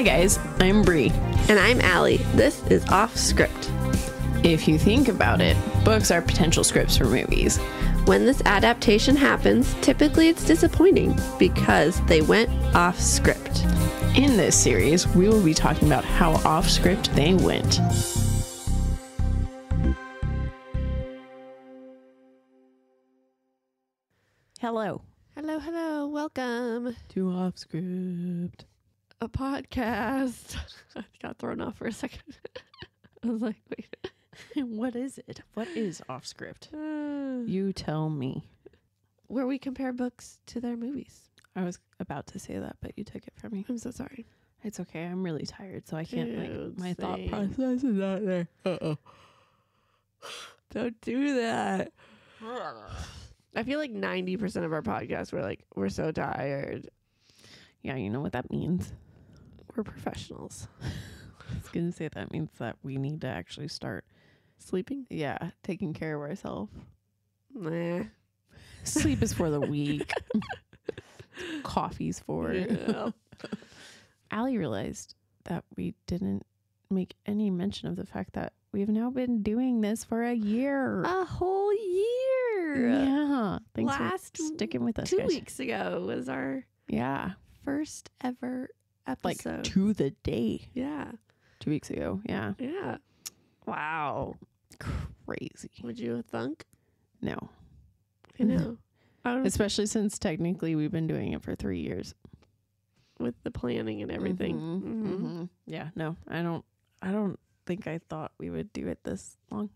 Hi guys, I'm Bri. And I'm Alli. This is Offscript. If you think about it, books are potential scripts for movies. When this adaptation happens, typically it's disappointing because they went off script. In this series, we will be talking about how off script they went. Hello. Hello, welcome To Offscript. a podcast. I got thrown off for a second. I was like, wait. What is it? What is off script? You tell me. Where we compare books to their movies. I was about to say that, but you took it from me. I'm so sorry. It's okay. I'm really tired, so I can't, Dude, my thought same. process is not there. Don't do that. I feel like 90% of our podcasts we're so tired. Yeah, you know what that means. We're professionals. I was going to say that means that we need to actually start, Sleeping? taking care of ourselves. Nah. Sleep is for the weak. Coffee's for. Yeah. Alli realized that we didn't make any mention of the fact that we've now been doing this for a year. A whole year. Yeah. Thanks Last for sticking with us, 2 guys. weeks ago was our Yeah. first ever Like episode. to the day. Yeah. 2 weeks ago. Yeah. Yeah. Wow. Crazy. Would you have thunk? No. I know. I was Especially since technically we've been doing it for 3 years. with the planning and everything. Mhm. Yeah. No, I don't think I thought we would do it this long.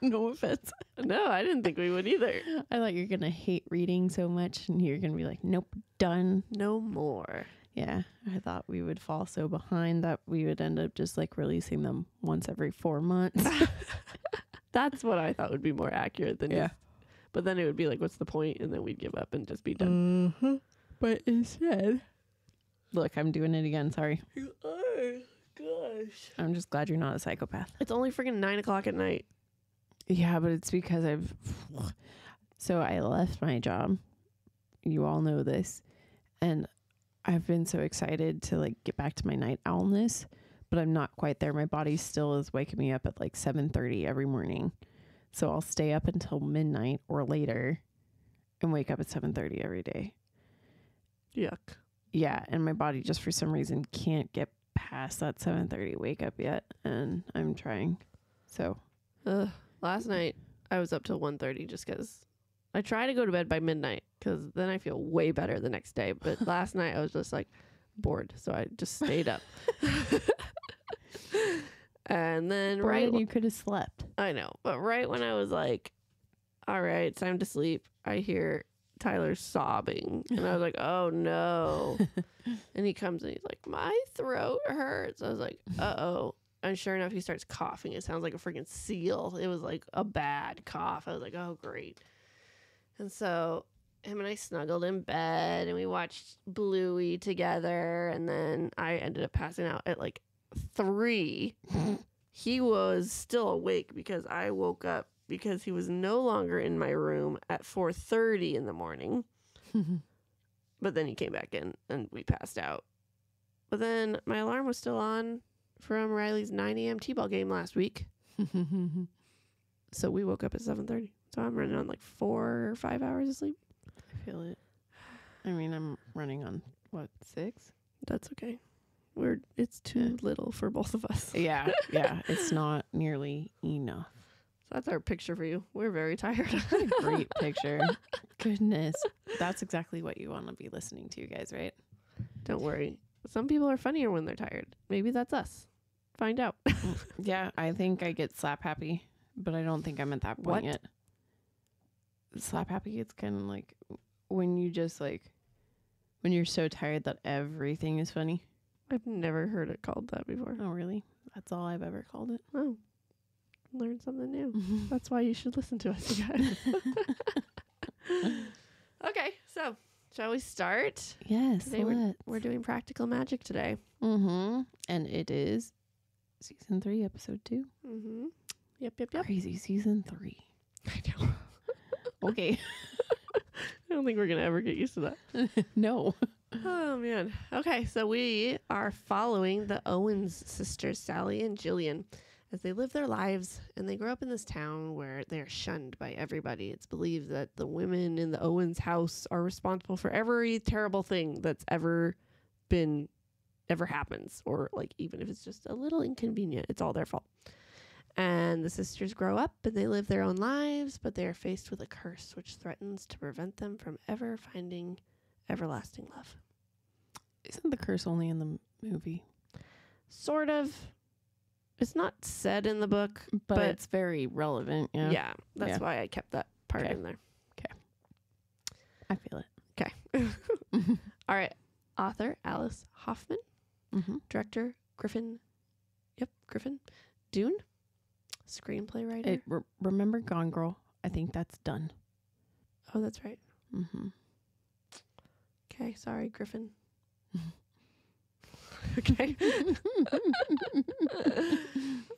No offense. No, I didn't think we would either. I thought you're going to hate reading so much and you're going to be like, nope, done. No more. Yeah. I thought we would fall so behind that we would end up just like releasing them once every 4 months. That's what I thought would be more accurate than Yeah. just, but then it would be like, what's the point? And then we'd give up and just be done. But instead, look, I'm doing it again. Sorry. You are. Gosh. I'm just glad you're not a psychopath. It's only freaking 9 o'clock at night. Yeah, but it's because so I left my job. You all know this. And I've been so excited to like get back to my night owlness, but I'm not quite there. My body still is waking me up at like 7:30 every morning. So I'll stay up until midnight or later and wake up at 7:30 every day. Yuck. Yeah, and my body just for some reason can't get past that 7:30 wake up yet, and I'm trying. So, Last night I was up till 1:30 just because I try to go to bed by midnight because then I feel way better the next day. But last night I was just like bored, so I just stayed up. And then Brian, you could have slept. I know, but right when I was like, all right, it's time to sleep, I hear Tyler sobbing. And I was like, oh no. And he comes and he's like, my throat hurts. I was like, uh-oh. And sure enough, he starts coughing. It sounds like a freaking seal. It was like a bad cough. I was like, oh, great. And so him and I snuggled in bed and we watched Bluey together. And then I ended up passing out at like 3. He was still awake because I woke up because he was no longer in my room at 4:30 in the morning. But then he came back in and we passed out. But then my alarm was still on from Riley's 9 a.m. T-ball game last week. So we woke up at 7:30. So I'm running on like 4 or 5 hours of sleep. I feel it. I mean, I'm running on, 6? That's okay. It's too little for both of us. Yeah, it's not nearly enough. So that's our picture for you. We're very tired. What a great picture. Goodness. That's exactly what you want to be listening to, guys, right? Don't worry. Some people are funnier when they're tired. Maybe that's us. Find out. Yeah, I think I get slap happy, but I don't think I'm at that point What? yet. Slap happy, it's kind of like when you just like, when you're so tired that everything is funny. I've never heard it called that before. Oh, really? That's all I've ever called it. Oh, learn something new. That's why you should listen to us, you guys. Okay, so shall we start? Yes, Today we're doing practical magic today. And it is season 3, episode 2. Yep. Crazy season 3. I know. Okay. I don't think we're gonna ever get used to that. No. Oh, man. Okay, so we are following the Owens sisters, Sally and Jillian, as they live their lives, and they grow up in this town where they're shunned by everybody. It's believed that the women in the Owens house are responsible for every terrible thing that's ever happens, or like even if it's just a little inconvenient, it's all their fault. And the sisters grow up and they live their own lives, but they are faced with a curse which threatens to prevent them from ever finding everlasting love. Isn't the curse only in the movie? Sort of. It's not said in the book, but it's very relevant. Yeah, that's why I kept that part in there. Okay. I feel it. Okay. All right. Author Alice Hoffman. Mm-hmm. Director Griffin. Griffin. Dune. Screenplay writer. Remember Gone Girl? I think that's done. Oh, that's right. Mm-hmm. Okay, sorry, Griffin. Okay.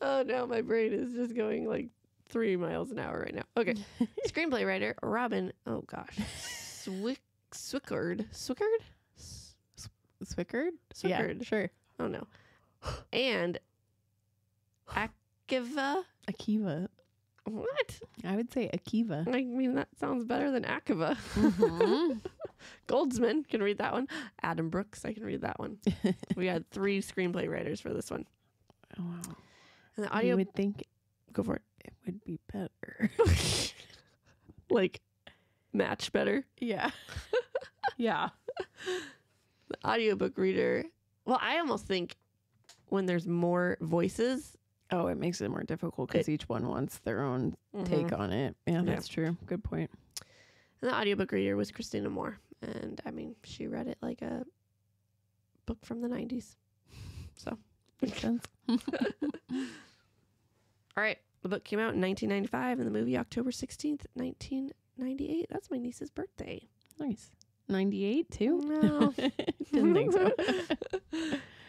Oh, no, my brain is just going like 3 miles an hour right now. Okay. Screenplay writer Robin. Oh, gosh. Swickard. Yeah, sure. Oh, no. And Akiva. What? I would say Akiva. I mean, that sounds better than Akiva. Mm-hmm. Goldsman, can read that one. Adam Brooks, I can read that one. We had 3 screenplay writers for this one. Oh, wow. And the audio. You would think Go for it. it would be better. Like, match better. Yeah. Yeah. The audiobook reader. Well, I almost think when there's more voices. Oh, it makes it more difficult because each one wants their own take on it. Yeah, that's true. Good point. And the audiobook reader was Christina Moore. And I mean, she read it like a book from the 90s. So. Makes sense. All right. The book came out in 1995 and the movie October 16th, 1998. That's my niece's birthday. Nice. 98 too? No. Didn't think so.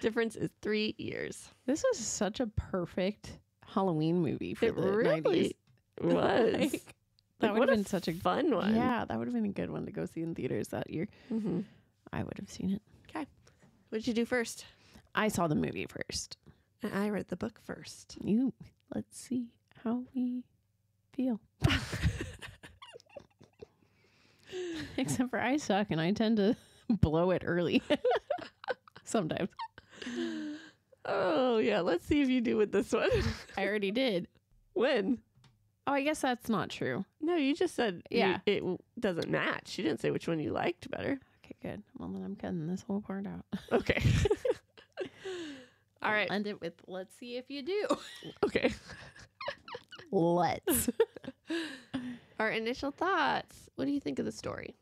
Difference is 3 years. This was such a perfect Halloween movie for It the really 90s. was. That would have been such a fun one. Yeah, that would have been a good one to go see in theaters that year. Mm-hmm. I would have seen it. Okay. What did you do first? I saw the movie first. And I read the book first. Let's see how we feel. Except for I suck and I tend to blow it early. Sometimes. Oh, yeah. Let's see if you do with this one. I already did. When? Oh, I guess that's not true. No, you just said it doesn't match. You didn't say which one you liked better. Okay, good. Well, then I'm cutting this whole part out. Okay. All right. I'll end it with, let's see if you do. Okay. Let's. Our initial thoughts. What do you think of the story?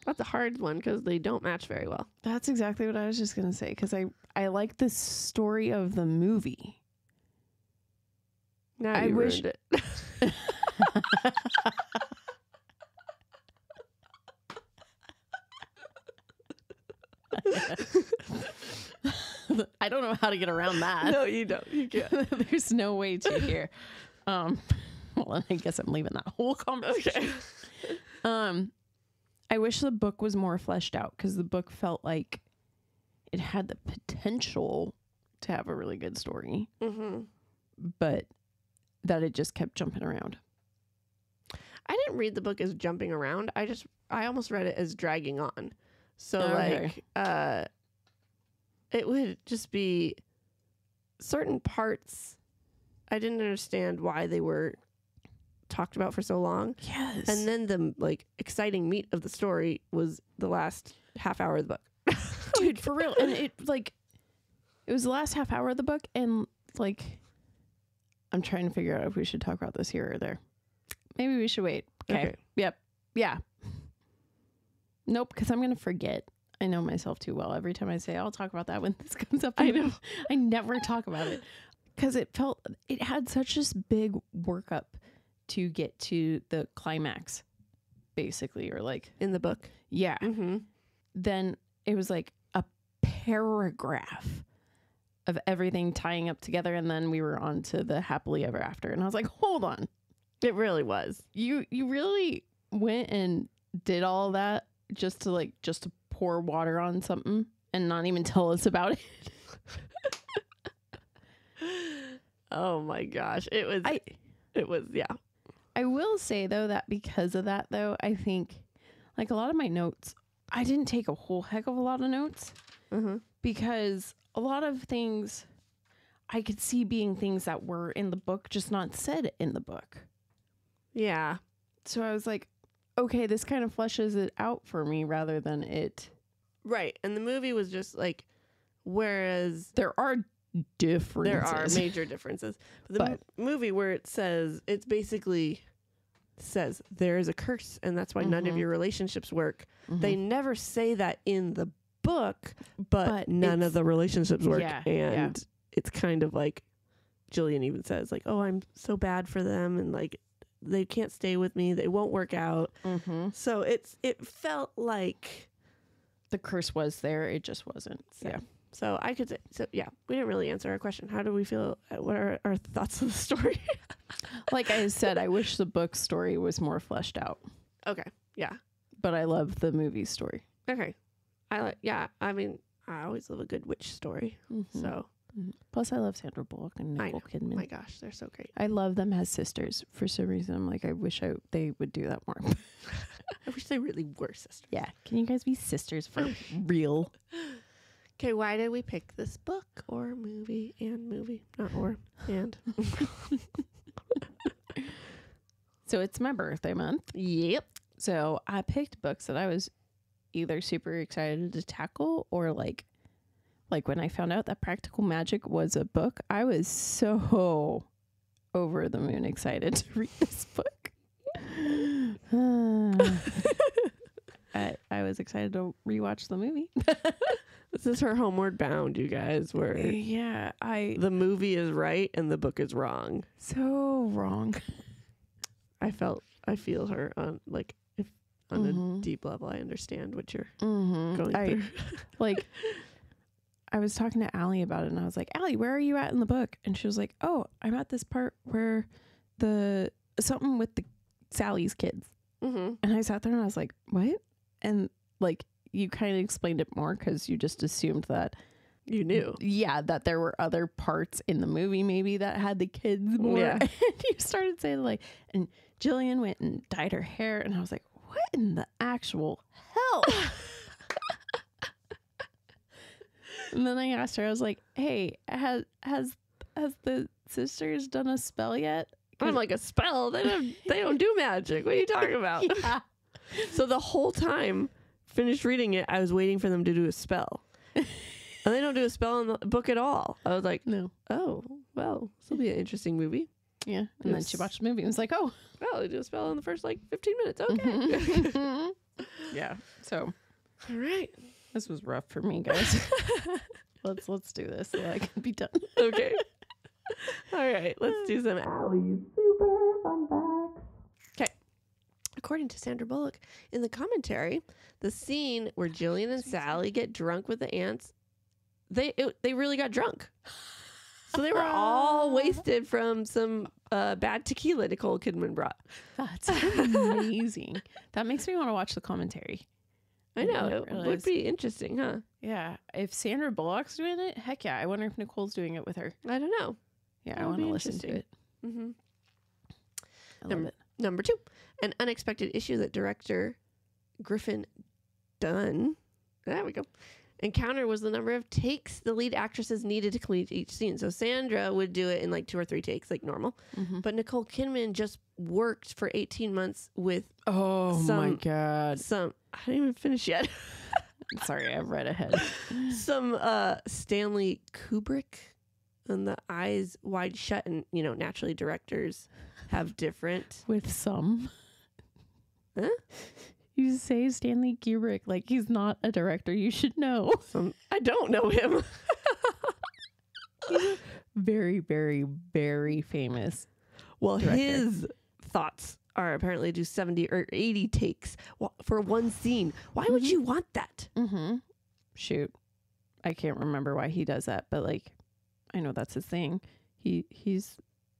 That's a hard one because they don't match very well. That's exactly what I was just going to say because I like the story of the movie. Now you ruined it. I don't know how to get around that. No, you don't. You can't. There's no way to here. Well, I guess I'm leaving that whole conversation. Okay. I wish the book was more fleshed out because the book felt like it had the potential to have a really good story, but that it just kept jumping around. I didn't read the book as jumping around. I almost read it as dragging on. So it would just be certain parts I didn't understand why they were talked about for so long. Yes. And then the exciting meat of the story was the last half hour of the book. Dude, for real. And it was the last half hour of the book and I'm trying to figure out if we should talk about this here or there. Maybe we should wait. Okay. Yep. Yeah. Nope, because I'm going to forget. I know myself too well. Every time I say, I'll talk about that when this comes up. I know. I never talk about it. Because it had such this big workup to get to the climax, basically, or in the book. Yeah. Mm-hmm. Then it was like a paragraph of everything tying up together. And then we were on to the happily ever after. And I was like, hold on. It really was. You really went and did all that just to pour water on something and not even tell us about it. Oh my gosh. It was, yeah. I will say though that because of that though, I think like a lot of my notes, I didn't take a whole heck of a lot of notes because a lot of things I could see being things that were in the book, just not said in the book. Yeah. So I was like, okay, this kind of fleshes it out for me rather than it. Right. And the movie was just like, whereas There are differences. there are major differences. But the movie where it says, it's basically says there is a curse and that's why none of your relationships work. They never say that in the book, but none of the relationships work. Yeah, and it's kind of like Jillian even says like, oh, I'm so bad for them. And like, they can't stay with me. They won't work out. So it felt like the curse was there. It just wasn't. So, yeah. So I could say, we didn't really answer our question. How do we feel? What are our thoughts on the story? Like I said, I wish the book story was more fleshed out. Okay. Yeah. But I love the movie story. Okay. I mean, I always love a good witch story. So. Plus, I love Sandra Bullock and Nicole Kidman. My gosh, they're so great. I love them as sisters. For some reason, I'm like, I wish they would do that more. I wish they really were sisters. Yeah. Can you guys be sisters for real? Okay, why did we pick this book or movie and movie? Not or, and. So it's my birthday month. Yep. So I picked books that I was either super excited to tackle or like when I found out that Practical Magic was a book, I was so over the moon excited to read this book. I was excited to rewatch the movie. This is her Homeward Bound, you guys, where the movie is right and the book is wrong. So wrong. I feel her on like if on a deep level. I understand what you're going through. Like I was talking to Alli about it and I was like, Alli, where are you at in the book? And she was like, oh, I'm at this part where something with the Sally's kids. And I sat there and I was like, what? And like, you kind of explained it more because you just assumed that you knew. Yeah, that there were other parts in the movie maybe that had the kids more. Yeah. And you started saying like, and Jillian went and dyed her hair. And I was like, what in the actual hell? And then I asked her, I was like, hey, has the sisters done a spell yet? I'm like, a spell? They don't do magic. What are you talking about? Yeah. So the whole time, finished reading it, I was waiting for them to do a spell. And they don't do a spell in the book at all. I was like, no. Oh, well, this will be an interesting movie. Yeah. And then she watched the movie and was like, oh. Well, they do a spell in the first like 15 minutes. Okay. Yeah. So. All right. This was rough for me, guys. Let's do this so I can be done. Okay. All right. Let's do some Alli's super fun facts. Okay. According to Sandra Bullock, in the commentary, the scene where Jillian and Sally get drunk with the ants, they really got drunk. So they were all wasted from some bad tequila Nicole Kidman brought. That's amazing. That makes me want to watch the commentary. I know. It would be interesting, huh? Yeah. If Sandra Bullock's doing it, heck yeah. I wonder if Nicole's doing it with her. I don't know. Yeah, I want to listen to it. Mm-hmm. I love it. Number 2, an unexpected issue that director Griffin Dunn, there we go, encountered was the number of takes the lead actresses needed to complete each scene. So Sandra would do it in like 2 or 3 takes, like normal. But Nicole Kidman just worked for 18 months with my God. I didn't even finish yet. Sorry, I've read ahead. Some Stanley Kubrick and the eyes wide shut. And, naturally directors have different. With some. Huh? You say Stanley Kubrick like he's not a director. You should know. I don't know him. He's very, very, very famous. Well, director. His thoughts are apparently do 70 or 80 takes for one scene. Why would you want that? Shoot. I can't remember why he does that, but like, I know that's his thing. He's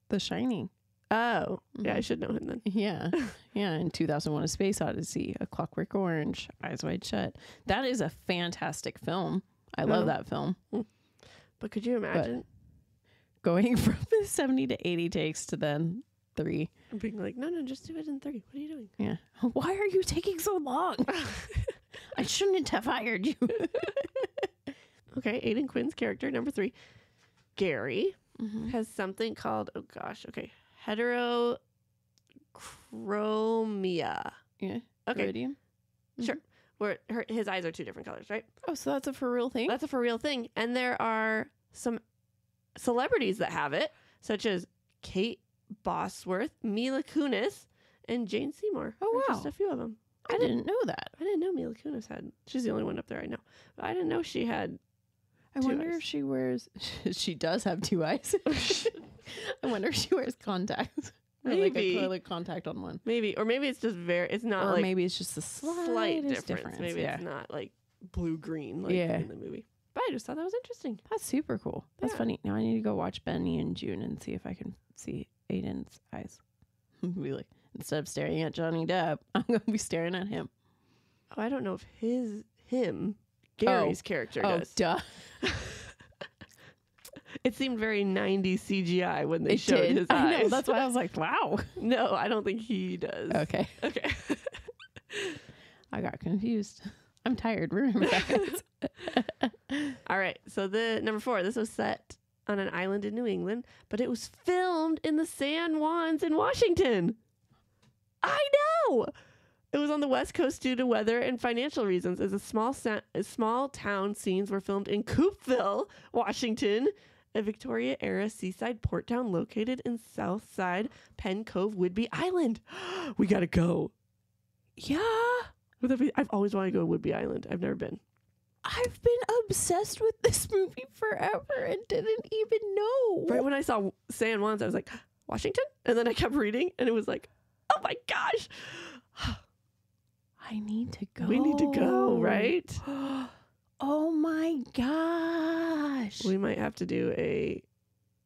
The Shining. Oh, yeah, I should know him then. Yeah. Yeah. In 2001 A Space Odyssey, A Clockwork Orange, Eyes Wide Shut. That is a fantastic film. I love that film. But could you imagine going from 70 to 80 takes to then 3? being like, no, just do it in 3. What are you doing? Yeah. Why are you taking so long? I shouldn't have hired you. Okay, Aidan Quinn's character, number 3, Gary, has something called, heterochromia. Yeah. Okay. Iridium? Sure. Where his eyes are 2 different colors, right? Oh, so that's a for real thing? That's a for real thing. And there are some celebrities that have it, such as Kate Bosworth, Mila Kunis, and Jane Seymour. Oh, wow. Just a few of them. I didn't know that. I didn't know Mila Kunis had. She's the only one up there I know. But I didn't know she had. I wonder if she wears. She does have 2 eyes. I wonder if she wears contacts. Or like Maybe. a colored contact on one. Maybe. Or maybe it's just it's not Or like. maybe it's just a slight difference. Maybe yeah. it's not like blue-green like in the movie. But I just thought that was interesting. That's super cool. That's Yeah. funny. Now I need to go watch Benny in June and see if I can see Aiden's eyes. Be like, instead of staring at Johnny Depp, I'm going to be staring at him. Oh, I don't know if Gary's character does. Duh. It seemed very 90s CGI when they It showed did. his I eyes. know. That's why I was like, wow. No, I don't think he does. Okay. Okay. I got confused. I'm tired. Remember that. All right. So the number 4, this was set on an island in New England, but it was filmed in the San Juans in Washington. I know. It was on the West Coast due to weather and financial reasons, as small town scenes were filmed in Coopville, Washington, a Victoria-era seaside port town located in Southside Penn Cove, Whidbey Island. We gotta go. Yeah. I've always wanted to go to Whidbey Island. I've never been. I've been obsessed with this movie forever and didn't even know. Right when I saw San Juans, I was like, Washington? And then I kept reading, and it was like, oh my gosh. I need to go. We need to go, right? Oh my gosh. We might have to do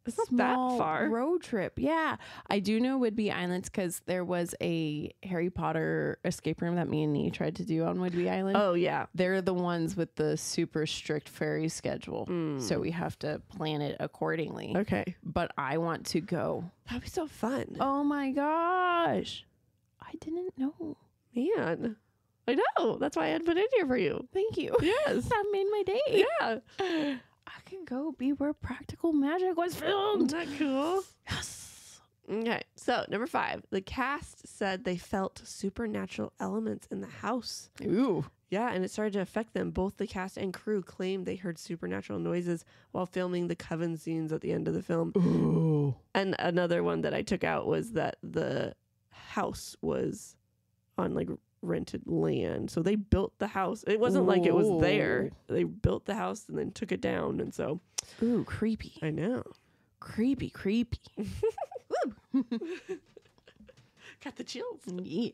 it's not Small that far. road trip. Yeah. I do know Whidbey Islands because there was a Harry Potter escape room that me and Nee tried to do on Whidbey Island. Oh, yeah. They're the ones with the super strict ferry schedule. So we have to plan it accordingly. Okay. But I want to go. That'd be so fun. Oh my gosh. I didn't know. Man. I know. That's why I had put in here for you. Thank you. Yes. That made my day. Yeah. I can go be where practical magic was filmed. Isn't that cool? Yes. Okay. So, number 5. The cast said they felt supernatural elements in the house. Ooh. Yeah, and it started to affect them. Both the cast and crew claimed they heard supernatural noises while filming the coven scenes at the end of the film. Ooh. And another one that I took out was that the house was on like rented land. So they built the house. It wasn't like it was there. They built the house and then took it down. And so. Ooh, creepy. I know. Creepy. Got the chills. Yeah.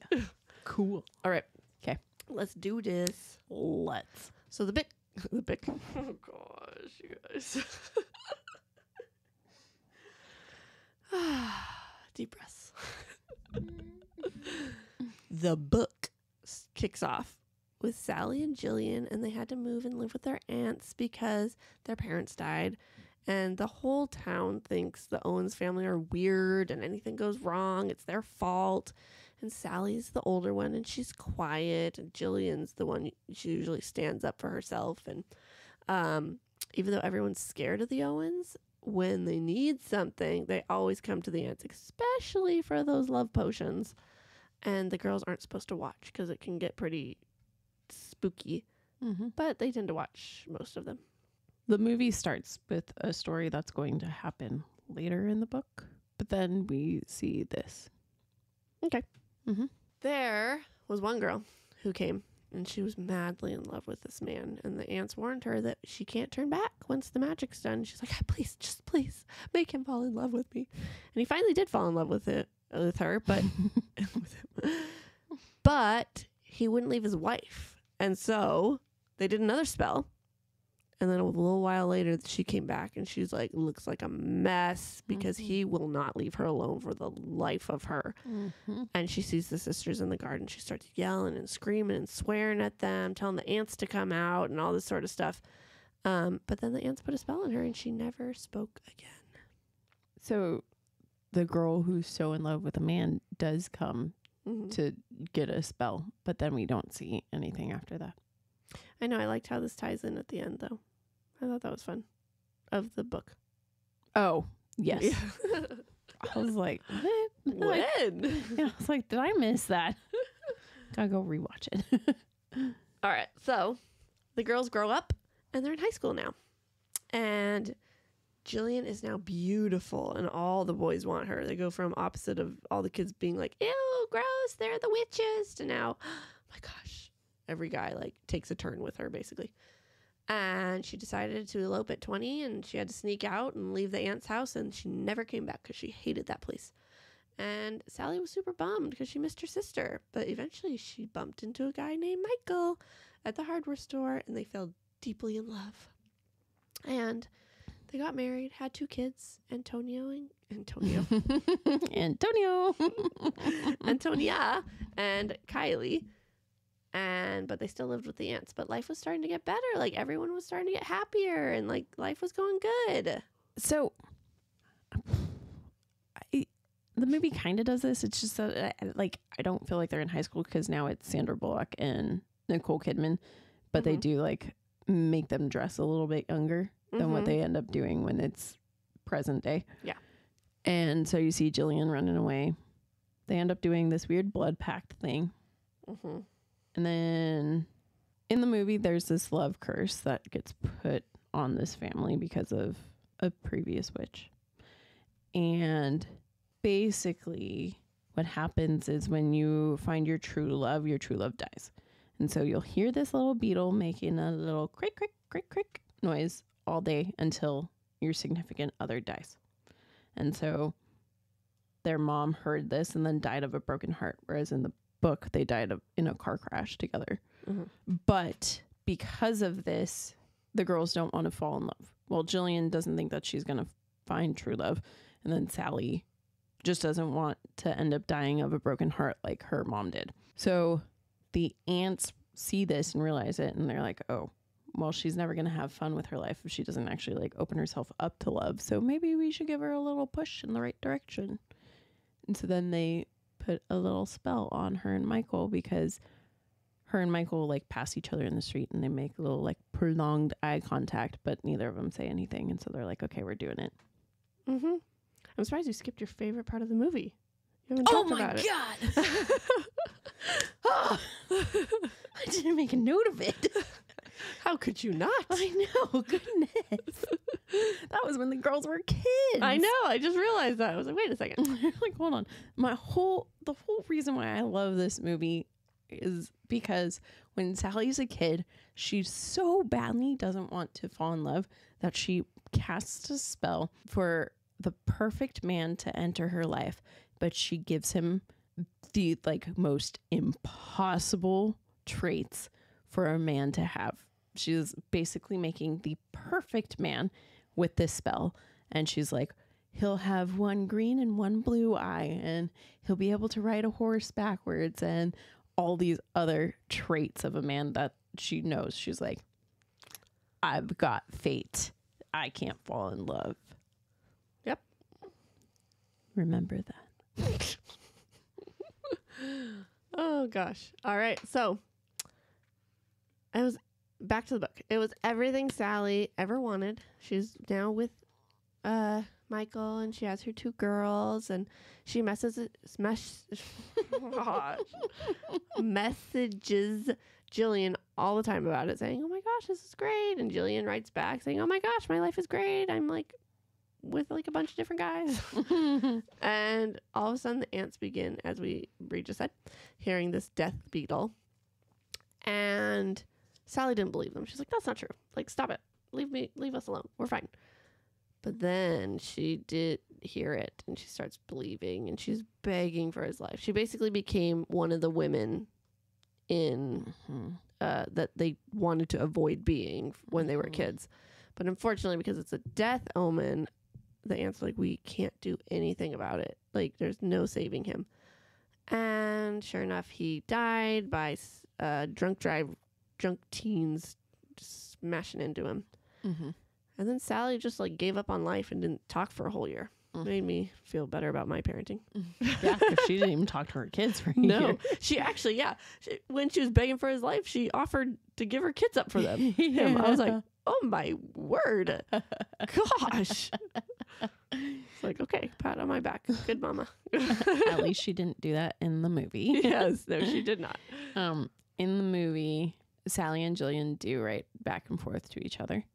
Cool. All right. Okay. Let's do this. Let's. So the bic. Oh gosh, you guys. Deep breaths. The book kicks off with Sally and Jillian, and they had to move and live with their aunts because their parents died. And the whole town thinks the Owens family are weird and anything goes wrong, it's their fault. And Sally's the older one, and she's quiet. And Jillian's the one, she usually stands up for herself. And even though everyone's scared of the Owens, when they need something, they always come to the aunts, especially for those love potions. And the girls aren't supposed to watch because it can get pretty spooky. Mm-hmm. But they tend to watch most of them. The movie starts with a story that's going to happen later in the book, but then we see this. Okay. Mm-hmm. There was one girl who came, and she was madly in love with this man. And the aunts warned her that she can't turn back once the magic's done. She's like, please, just please make him fall in love with me. And he finally did fall in love with her, but but he wouldn't leave his wife. And so they did another spell, And then a little while later, she came back and she's like, looks like a mess because he will not leave her alone for the life of her. Mm-hmm. And she sees the sisters in the garden. She starts yelling and screaming and swearing at them, telling the ants to come out and all this sort of stuff. But then the ants put a spell on her and she never spoke again. So the girl who's so in love with a man does come Mm-hmm. to get a spell, but then we don't see anything after that. I know. I liked how this ties in at the end, though. I thought that was fun. Of the book. Oh, yes. Yeah. I was like, what? When? Yeah, I was like, did I miss that? Gotta go rewatch it. All right. So the girls grow up and they're in high school now. And Jillian is now beautiful and all the boys want her. They go from opposite of all the kids being like, ew, gross, they're the witches, to now, oh my gosh, every guy like takes a turn with her basically. And she decided to elope at 20 and she had to sneak out and leave the aunt's house and she never came back because she hated that place. And Sally was super bummed because she missed her sister. But eventually she bumped into a guy named Michael at the hardware store and they fell deeply in love. And they got married, had 2 kids, Antonio, Antonia, and Kylie. But they still lived with the aunts. But life was starting to get better. Like everyone was starting to get happier, and like life was going good. So, the movie kind of does this. It's just that I don't feel like they're in high school because now it's Sandra Bullock and Nicole Kidman, but they do like make them dress a little bit younger than what they end up doing when it's present day. Yeah. And so you see Jillian running away. They end up doing this weird blood pact thing. Mm-hmm. And then in the movie, there's this love curse that gets put on this family because of a previous witch. And basically what happens is when you find your true love dies. And so you'll hear this little beetle making a little crick, crick, crick, crick noise all day until your significant other dies. And so their mom heard this and then died of a broken heart, whereas in the book they died in a car crash together. But because of this, the girls don't want to fall in love. Well, Jillian doesn't think that she's going to find true love, and then Sally just doesn't want to end up dying of a broken heart like her mom did. So the aunts see this and realize it, and they're like, oh, well, she's never going to have fun with her life if she doesn't actually like open herself up to love. So maybe we should give her a little push in the right direction. And so then they put a little spell on her and Michael, because her and Michael like pass each other in the street and they make a little like prolonged eye contact, but neither of them say anything. And so they're like, okay, we're doing it. Mm-hmm. I'm surprised you skipped your favorite part of the movie. You haven't talked about it. Oh my God. Oh, I didn't make a note of it. How could you not? I know. Goodness. That was when the girls were kids. I know. I just realized that. I was like, wait a second. Like, hold on. The whole reason why I love this movie is because when Sally's a kid, she so badly doesn't want to fall in love that she casts a spell for the perfect man to enter her life, but she gives him the like most impossible traits for a man to have. She's basically making the perfect man with this spell, and she's like, he'll have one green and one blue eye, and he'll be able to ride a horse backwards, and all these other traits of a man that she knows. She's like, I've got fate. I can't fall in love. Yep. Remember that. Oh, gosh. All right. So I was back to the book. It was everything Sally ever wanted. She's now with Michael, and she has her 2 girls, and she messages Jillian all the time about it, saying, oh my gosh, this is great. And Jillian writes back saying, oh my gosh, my life is great. I'm like with like a bunch of different guys. And all of a sudden the ants begin, as Bri just said, hearing this death beetle. And Sally didn't believe them. She's like, that's not true. Like, stop it. Leave us alone. We're fine. But then she did hear it, and she starts believing, and she's begging for his life. She basically became one of the women in that they wanted to avoid being when they were kids. But unfortunately, because it's a death omen, the aunt's like, we can't do anything about it. Like, there's no saving him. And sure enough, he died by drunk teens smashing into him. Mm-hmm. And then Sally just like gave up on life and didn't talk for a whole year. Made me feel better about my parenting. Yeah, because she didn't even talk to her kids for a year. No, she actually, when she was begging for his life, she offered to give her kids up for them. Him. I was like, oh my word. Gosh. It's like, okay, pat on my back. Good mama. At least she didn't do that in the movie. Yes, no, she did not. In the movie, Sally and Jillian do write back and forth to each other.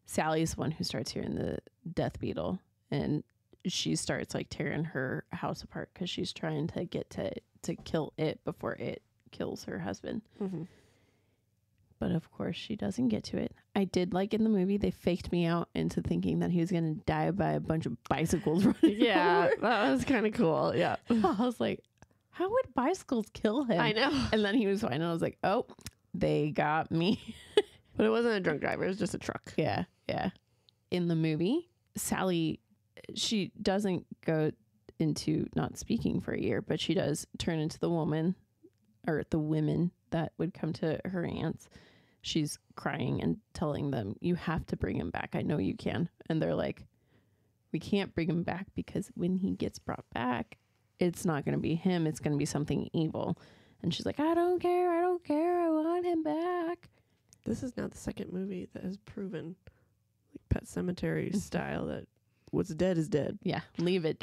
Sally's the one who starts hearing the death beetle, and she starts like tearing her house apart because she's trying to get to kill it before it kills her husband. Mm-hmm. But of course she doesn't get to it. I did like in the movie, they faked me out into thinking that he was going to die by a bunch of bicycles running Yeah, over. that was kind of cool. Yeah. I was like, how would bicycles kill him? I know. And then he was fine. And I was like, oh, they got me. But it wasn't a drunk driver. It was just a truck. Yeah. Yeah. In the movie, Sally, she doesn't go into not speaking for a year, but she does turn into the woman or the women that would come to her aunts. She's crying and telling them, you have to bring him back. I know you can. And they're like, we can't bring him back because when he gets brought back, it's not going to be him. It's going to be something evil. And she's like, I don't care. I don't care. I want him back. This is now the second movie that has proven, like Pet Sematary style, that what's dead is dead. Yeah, leave it.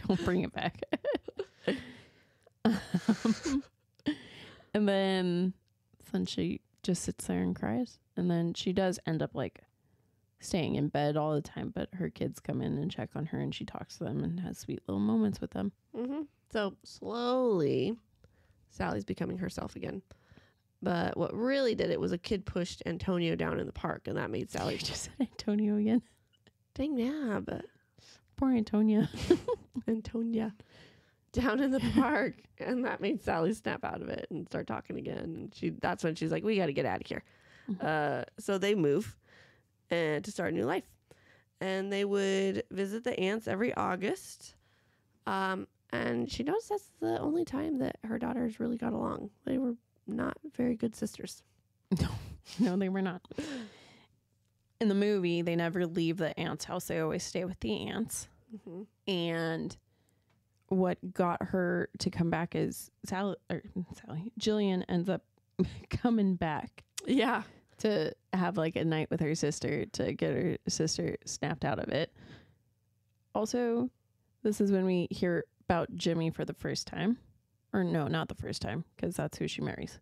Don't bring it back. And then she just sits there and cries. And then she does end up like staying in bed all the time, but her kids come in and check on her and she talks to them and has sweet little moments with them. Mm-hmm. So slowly, Sally's becoming herself again. But what really did it was a kid pushed Antonio down in the park, and that made Sally... You just said Antonio again. Dang, yeah, but... Poor Antonia. Antonia. Down in the park, and that made Sally snap out of it and start talking again. And that's when she's like, we got to get out of here. Mm-hmm. So they move and to start a new life. And they would visit the aunts every August. And she noticed that's the only time that her daughters really got along. They were not very good sisters. No, they were not. In the movie, they never leave the aunt's house. They always stay with the aunts. Mm-hmm. And what got her to come back is Jillian ends up coming back. Yeah. To have like a night with her sister to get her sister snapped out of it. Also, this is when we hear about Jimmy for the first time. Or no, not the first time, because that's who she marries.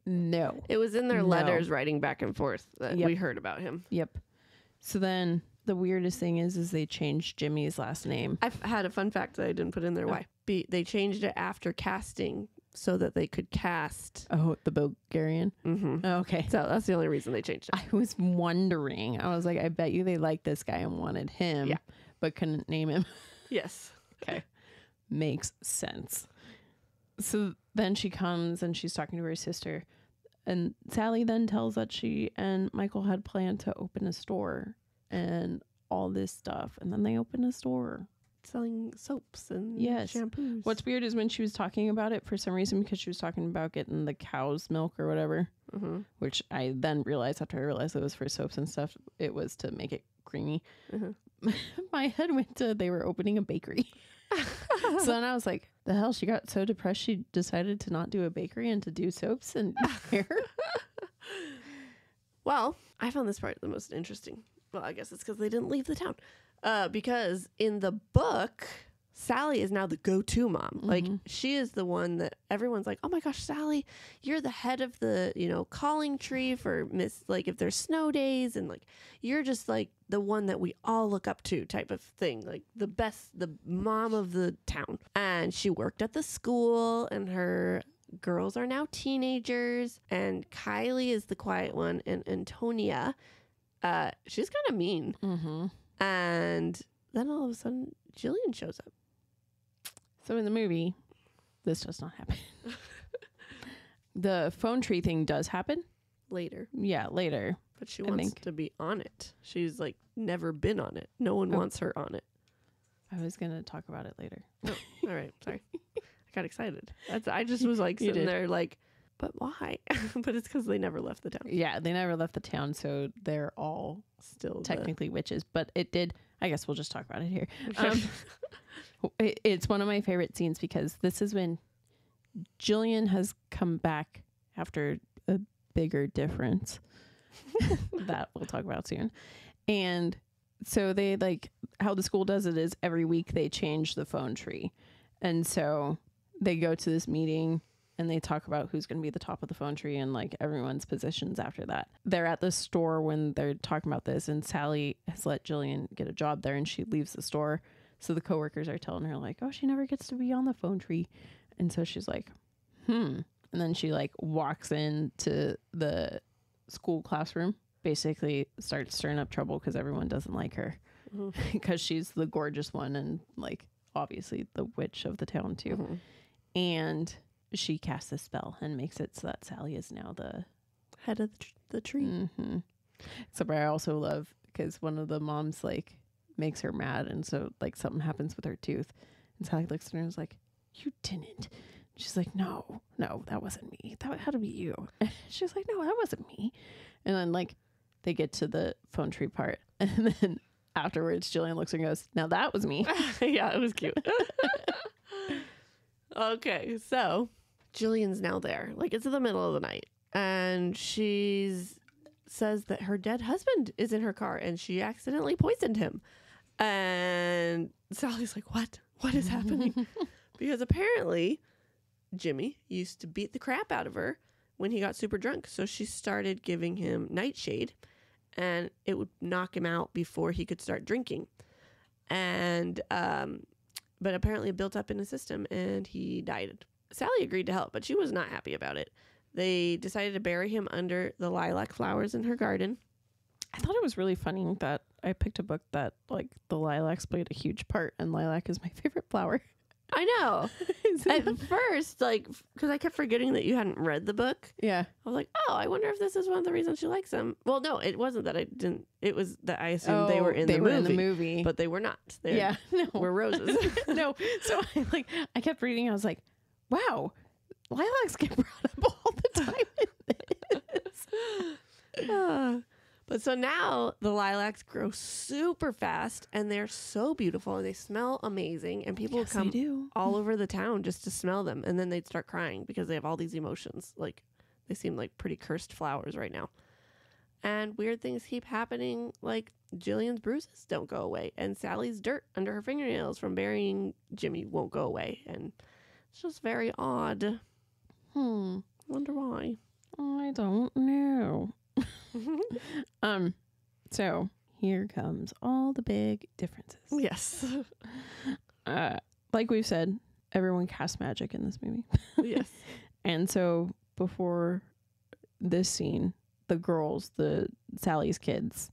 No. It was in their No. letters writing back and forth that Yep. we heard about him. Yep. So then the weirdest thing is they changed Jimmy's last name. I've had a fun fact that I didn't put in there. Why? They changed it after casting so that they could cast. Oh, the Bulgarian? Mm-hmm. Oh, okay. So that's the only reason they changed it. I was wondering. I was like, I bet you they liked this guy and wanted him, Yeah. but couldn't name him. Yes. Okay. Makes sense. So then she comes and she's talking to her sister. And Sally then tells that she and Michael had planned to open a store and all this stuff. And then they open a store. Selling soaps and Yes. shampoos. What's weird is when she was talking about it, for some reason, because she was talking about getting the cow's milk or whatever, Mm-hmm. which I then realized after I realized it was for soaps and stuff, it was to make it creamy. Mm-hmm. My head went to they were opening a bakery. So then I was like, the hell, she got so depressed she decided to not do a bakery and to do soaps and hair. Well, I found this part the most interesting. Well, I guess it's because they didn't leave the town. Because in the book, Sally is now the go-to mom. Mm-hmm. Like, she is the one that everyone's like, oh my gosh, Sally, you're the head of the, calling tree for like, if there's snow days, and like, you're just like the one that we all look up to type of thing. Like the mom of the town. And she worked at the school, and her girls are now teenagers, and Kylie is the quiet one, and Antonia, she's kind of mean. Mm-hmm. And then all of a sudden, Jillian shows up. So in the movie, this does not happen. The phone tree thing does happen. Later. Yeah, later. But she wants to be on it. She's like never been on it. No one wants her on it. I was going to talk about it later. Oh, all right. Sorry. I got excited. I just was like sitting there like, but why? But it's because they never left the town. Yeah, they never left the town, so they're all Still technically witches. But it did, I guess we'll just talk about it here. It's one of my favorite scenes because this is when Jillian has come back after a bigger difference that we'll talk about soon. And so they like how the school does it is every week they change the phone tree. And so they go to this meeting and they talk about who's going to be the top of the phone tree and like everyone's positions after that. They're at the store when they're talking about this, and Sally has let Jillian get a job there and she leaves the store. So the coworkers are telling her like, oh, she never gets to be on the phone tree. And so she's like, And then she like walks into the school classroom, basically starts stirring up trouble because everyone doesn't like her because she's the gorgeous one and like obviously the witch of the town too. And she casts a spell and makes it so that Sally is now the head of the tree. So I also love because one of the moms like makes her mad, and so like something happens with her tooth, and Sally looks at her and is like, you didn't. She's like, no, that wasn't me. That had to be you. And she's like, no, that wasn't me. And then like they get to the phone tree part, and then afterwards Jillian looks and goes, now that was me. Yeah, it was cute. Okay, so Jillian's now there. Like it's in the middle of the night, and says that her dead husband is in her car and she accidentally poisoned him. And Sally's like, what? What is happening? Because apparently Jimmy used to beat the crap out of her when he got super drunk. So she started giving him nightshade, and it would knock him out before he could start drinking. And, but apparently it built up in his system and he died. Sally agreed to help, but she was not happy about it. They decided to bury him under the lilac flowers in her garden. I thought it was really funny that I picked a book that like the lilacs played a huge part, and lilac is my favorite flower. I know. At first, like, because I kept forgetting that you hadn't read the book. Yeah. I was like, oh, I wonder if this is one of the reasons she likes them. Well, no, it wasn't that I didn't. It was that I assumed they were in the movie. But they were not. They were roses. No. So I kept reading. I was like, wow, lilacs get brought up all the time in this. But so now the lilacs grow super fast and they're so beautiful and they smell amazing, and people come all over the town just to smell them, and then they'd start crying because they have all these emotions. Like they seem like pretty cursed flowers right now. And weird things keep happening, like Jillian's bruises don't go away, and Sally's dirt under her fingernails from burying Jimmy won't go away, and it's just very odd. Wonder why. I don't know. So here comes all the big differences. Yes. Like we've said, everyone casts magic in this movie. Yes. And so before this scene, the girls, Sally's kids,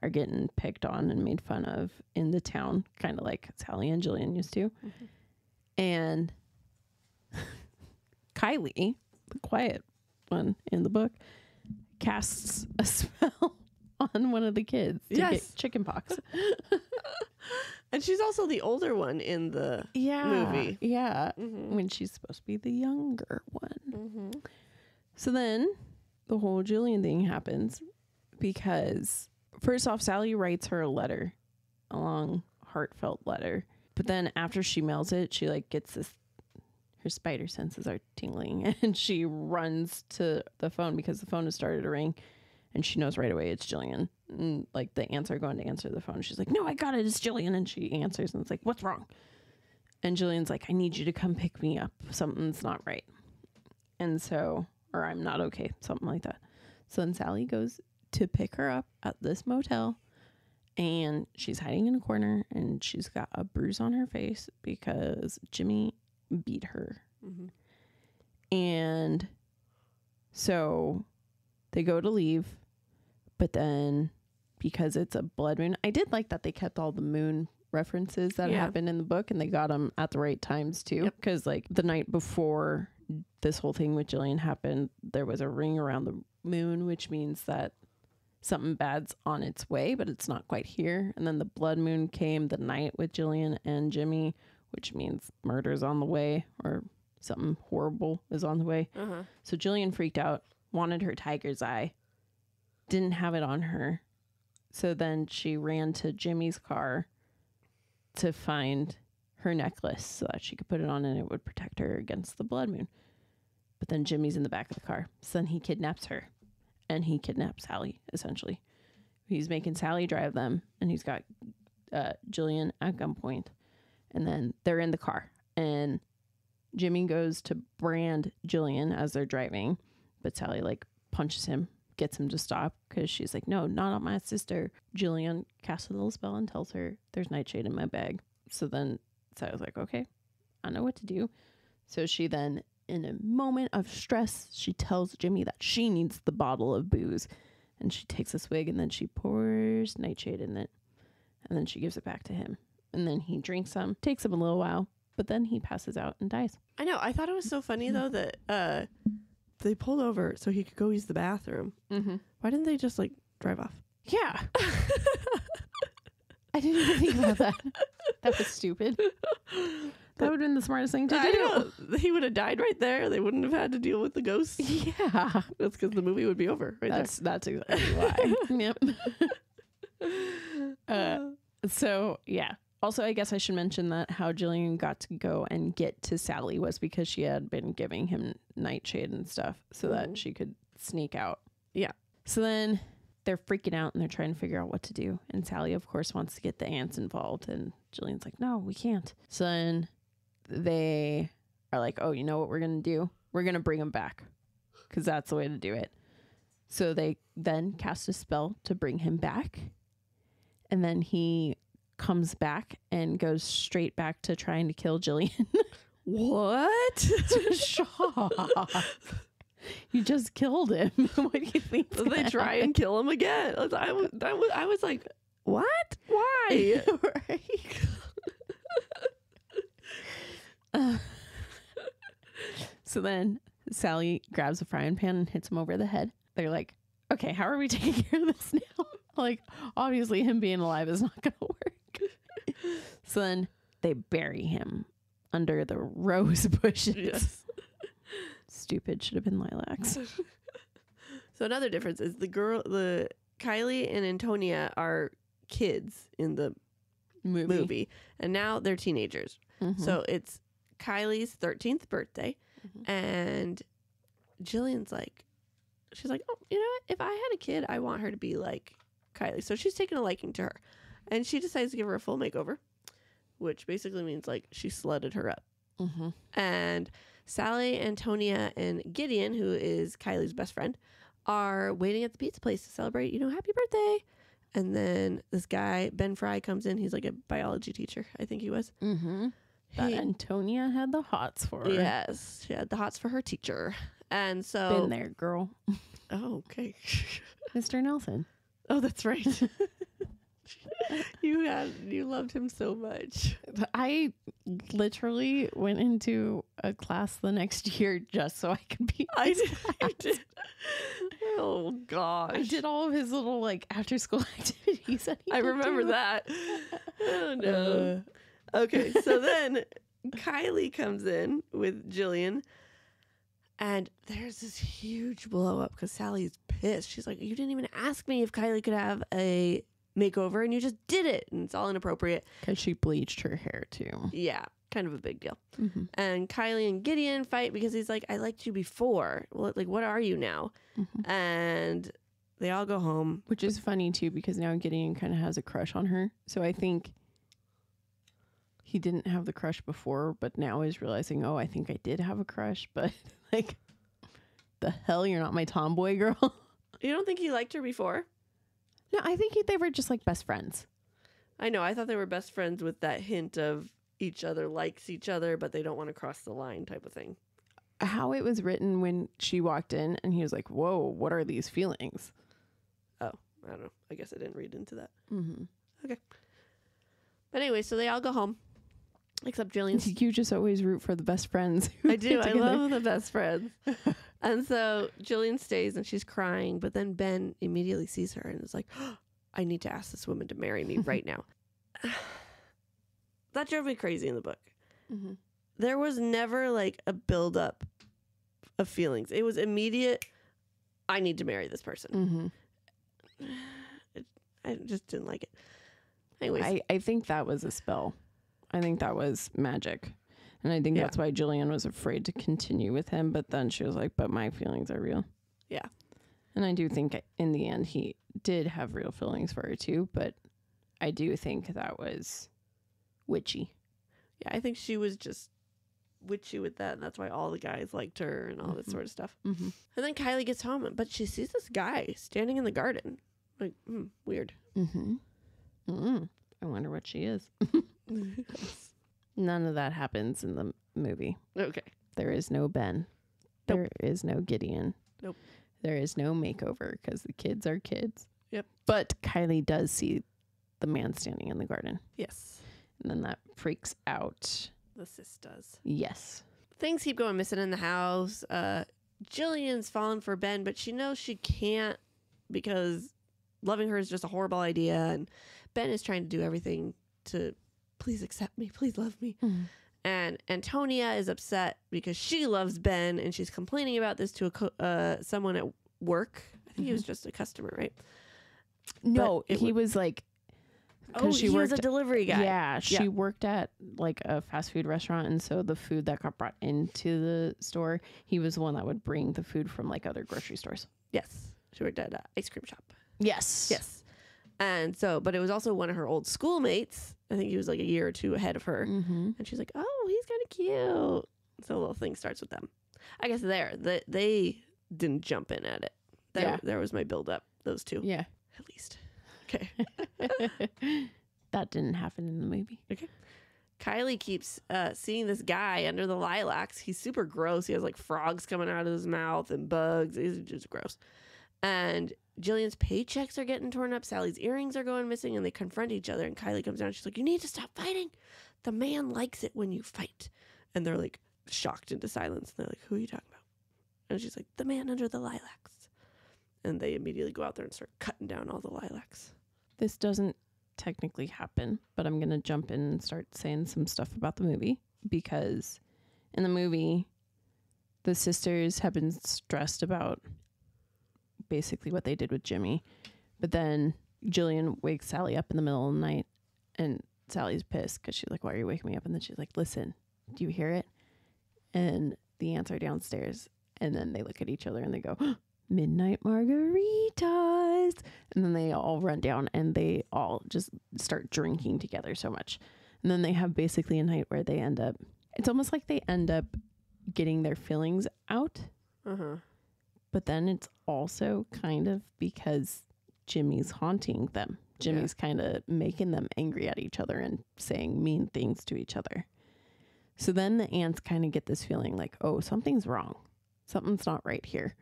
are getting picked on and made fun of in the town, kind of like Sally and Jillian used to. And Kylie, the quiet one in the book, casts a spell on one of the kids to get chicken pox. And she's also the older one in the movie. Yeah. When she's supposed to be the younger one. So then the whole Jillian thing happens because first off, Sally writes her a letter, a long, heartfelt letter. But then after she mails it, she like gets this, her spider senses are tingling, and she runs to the phone because the phone has started to ring, and she knows right away it's Jillian. And like the aunts are going to answer the phone. She's like, no, I got it. It's Jillian. And she answers, and it's like, what's wrong? And Jillian's like, I need you to come pick me up. Something's not right. And so, or I'm not okay. Something like that. So then Sally goes to pick her up at this motel, and she's hiding in a corner, and she's got a bruise on her face because Jimmy beat her. And so they go to leave, but then because it's a blood moon, I did like that they kept all the moon references that happened in the book, and they got them at the right times too, because like the night before this whole thing with Jillian happened, there was a ring around the moon, which means that something bad's on its way, but it's not quite here. And then the blood moon came the night with Jillian and Jimmy, which means murder's on the way or something horrible is on the way. So Jillian freaked out, wanted her tiger's eye, didn't have it on her. So then she ran to Jimmy's car to find her necklace so that she could put it on and it would protect her against the blood moon. But then Jimmy's in the back of the car. So then he kidnaps her and he kidnaps Sally, essentially. He's making Sally drive them and he's got Jillian at gunpoint. And then they're in the car and Jimmy goes to brand Jillian as they're driving, but Sally like punches him, gets him to stop because she's like, no, not on my sister. Jillian casts a little spell and tells her there's nightshade in my bag. So then Sally's like, okay, I know what to do. So she then, in a moment of stress, she tells Jimmy that she needs the bottle of booze. And she takes a swig and then she pours nightshade in it. And then she gives it back to him. And then he drinks some. Takes him a little while, but then he passes out and dies. I know. I thought it was so funny, though, that they pulled over so he could go use the bathroom. Why didn't they just, like, drive off? Yeah. I didn't even think about that. That was stupid. That would have been the smartest thing to do. I know. He would have died right there. They wouldn't have had to deal with the ghosts. Yeah. That's because the movie would be over right That's exactly why. Yep. So, yeah. Also, I guess I should mention that how Jillian got to go and get to Sally was because she had been giving him nightshade and stuff so that she could sneak out. Yeah. So then they're freaking out and they're trying to figure out what to do. And Sally, of course, wants to get the aunts involved. And Jillian's like, no, we can't. So then they are like, oh, you know what we're going to do? We're going to bring him back because that's the way to do it. So they then cast a spell to bring him back. And then he comes back and goes straight back to trying to kill Jillian. What? Shock. You just killed him. What do you think? So they try and kill him again. I was like, what? Why? Right. So then Sally grabs a frying pan and hits him over the head. They're like, okay, how are we taking care of this now? Like, obviously him being alive is not going to work. So then they bury him under the rose bushes. Yes. Stupid, should have been lilacs. So another difference is the Kylie and Antonia are kids in the movie and now they're teenagers. So it's Kylie's 13th birthday and Jillian's like, she's like, oh, you know what? If I had a kid, I want her to be like Kylie. So she's taken a liking to her. And she decides to give her a full makeover, which basically means like she slutted her up. And Sally, Antonia, and Gideon, who is Kylie's best friend, are waiting at the pizza place to celebrate, you know, happy birthday. And then this guy, Ben Fry, comes in. He's like a biology teacher, I think he was. But Antonia had the hots for her. Yes, she had the hots for her teacher. And so... Been there, girl. Oh, okay. Mr. Nelson. Oh, that's right. You loved him so much. I literally went into a class the next year just so I could be. I did. Oh gosh! I did all of his little like after school activities. That I remember that. Oh no. Okay, so then Kylie comes in with Jillian, and there's this huge blow up because Sally's pissed. She's like, "You didn't even ask me if Kylie could have a makeover and you just did it," and it's all inappropriate because she bleached her hair too. Yeah, kind of a big deal. And Kylie and Gideon fight because he's like, I liked you before. Well, like, what are you now? And they all go home, which is funny too because now Gideon kind of has a crush on her. So I think he didn't have the crush before, but now he's realizing, oh, I think I did have a crush, but like, the hell, you're not my tomboy girl. You don't think he liked her before? No, I think they were just like best friends. I know. I thought they were best friends with that hint of each other likes each other, but they don't want to cross the line type of thing. How it was written when she walked in and he was like, whoa, what are these feelings? Oh, I don't know. I guess I didn't read into that. Okay. But anyway, so they all go home Except Jillian's. You just always root for the best friends. who I get do. I together. love the best friends. And so Jillian stays and she's crying, but then Ben immediately sees her and is like, oh, I need to ask this woman to marry me right now. That drove me crazy in the book. Mm-hmm. There was never like a buildup of feelings. It was immediate, I need to marry this person. Mm-hmm. I just didn't like it. Anyways. I think that was a spell. I think that was magic. And I think that's why Jillian was afraid to continue with him. But then she was like, but my feelings are real. Yeah. And I do think in the end he did have real feelings for her too. But I do think that was witchy. Yeah, I think she was just witchy with that. And that's why all the guys liked her and all that sort of stuff. Mm-hmm. And then Kylie gets home, but she sees this guy standing in the garden. Like, weird. Mm-hmm. Mm. I wonder what she is. None of that happens in the movie. Okay. There is no Ben. Nope. There is no Gideon. Nope. There is no makeover because the kids are kids. Yep. But Kylie does see the man standing in the garden. Yes. And then that freaks out. The sis does. Yes. Things keep going missing in the house. Jillian's fallen for Ben, but she knows she can't because loving her is just a horrible idea. And Ben is trying to do everything to please accept me, please love me. Mm-hmm. And Antonia is upset because she loves Ben and she's complaining about this to someone at work. I think he was just a customer, right? No, he was like, he was a delivery guy. Yeah, she worked at like a fast food restaurant, and so the food that got brought into the store, he was the one that would bring the food from like other grocery stores. Yes, she worked at an ice cream shop. Yes. Yes. And so, but it was also one of her old schoolmates. I think he was like a year or two ahead of her. Mm-hmm. And she's like, oh, he's kind of cute. So a little thing starts with them. I guess they didn't jump in at it. There was my build up, those two. Yeah. At least. Okay. That didn't happen in the movie. Okay. Kylie keeps seeing this guy under the lilacs. He's super gross. He has like frogs coming out of his mouth and bugs. He's just gross. And Jillian's paychecks are getting torn up. Sally's earrings are going missing, and they confront each other. And Kylie comes down. She's like, you need to stop fighting. The man likes it when you fight. And they're like shocked into silence. And they're like, who are you talking about? And she's like, the man under the lilacs. And they immediately go out there and start cutting down all the lilacs. This doesn't technically happen, but I'm going to jump in and start saying some stuff about the movie, because in the movie, the sisters have been stressed about basically what they did with Jimmy. But then Jillian wakes Sally up in the middle of the night, and Sally's pissed because she's like, why are you waking me up? And then she's like, listen, do you hear it? And the ants are downstairs. And then they look at each other and they go, midnight margaritas. And then they all run down and they all just start drinking together so much. And then they have basically a night where they end up, it's almost like they end up getting their feelings out. Uh-huh. But then it's also kind of because Jimmy's haunting them. Jimmy's kind of making them angry at each other and saying mean things to each other. So then the ants kind of get this feeling like, oh, something's wrong. Something's not right here.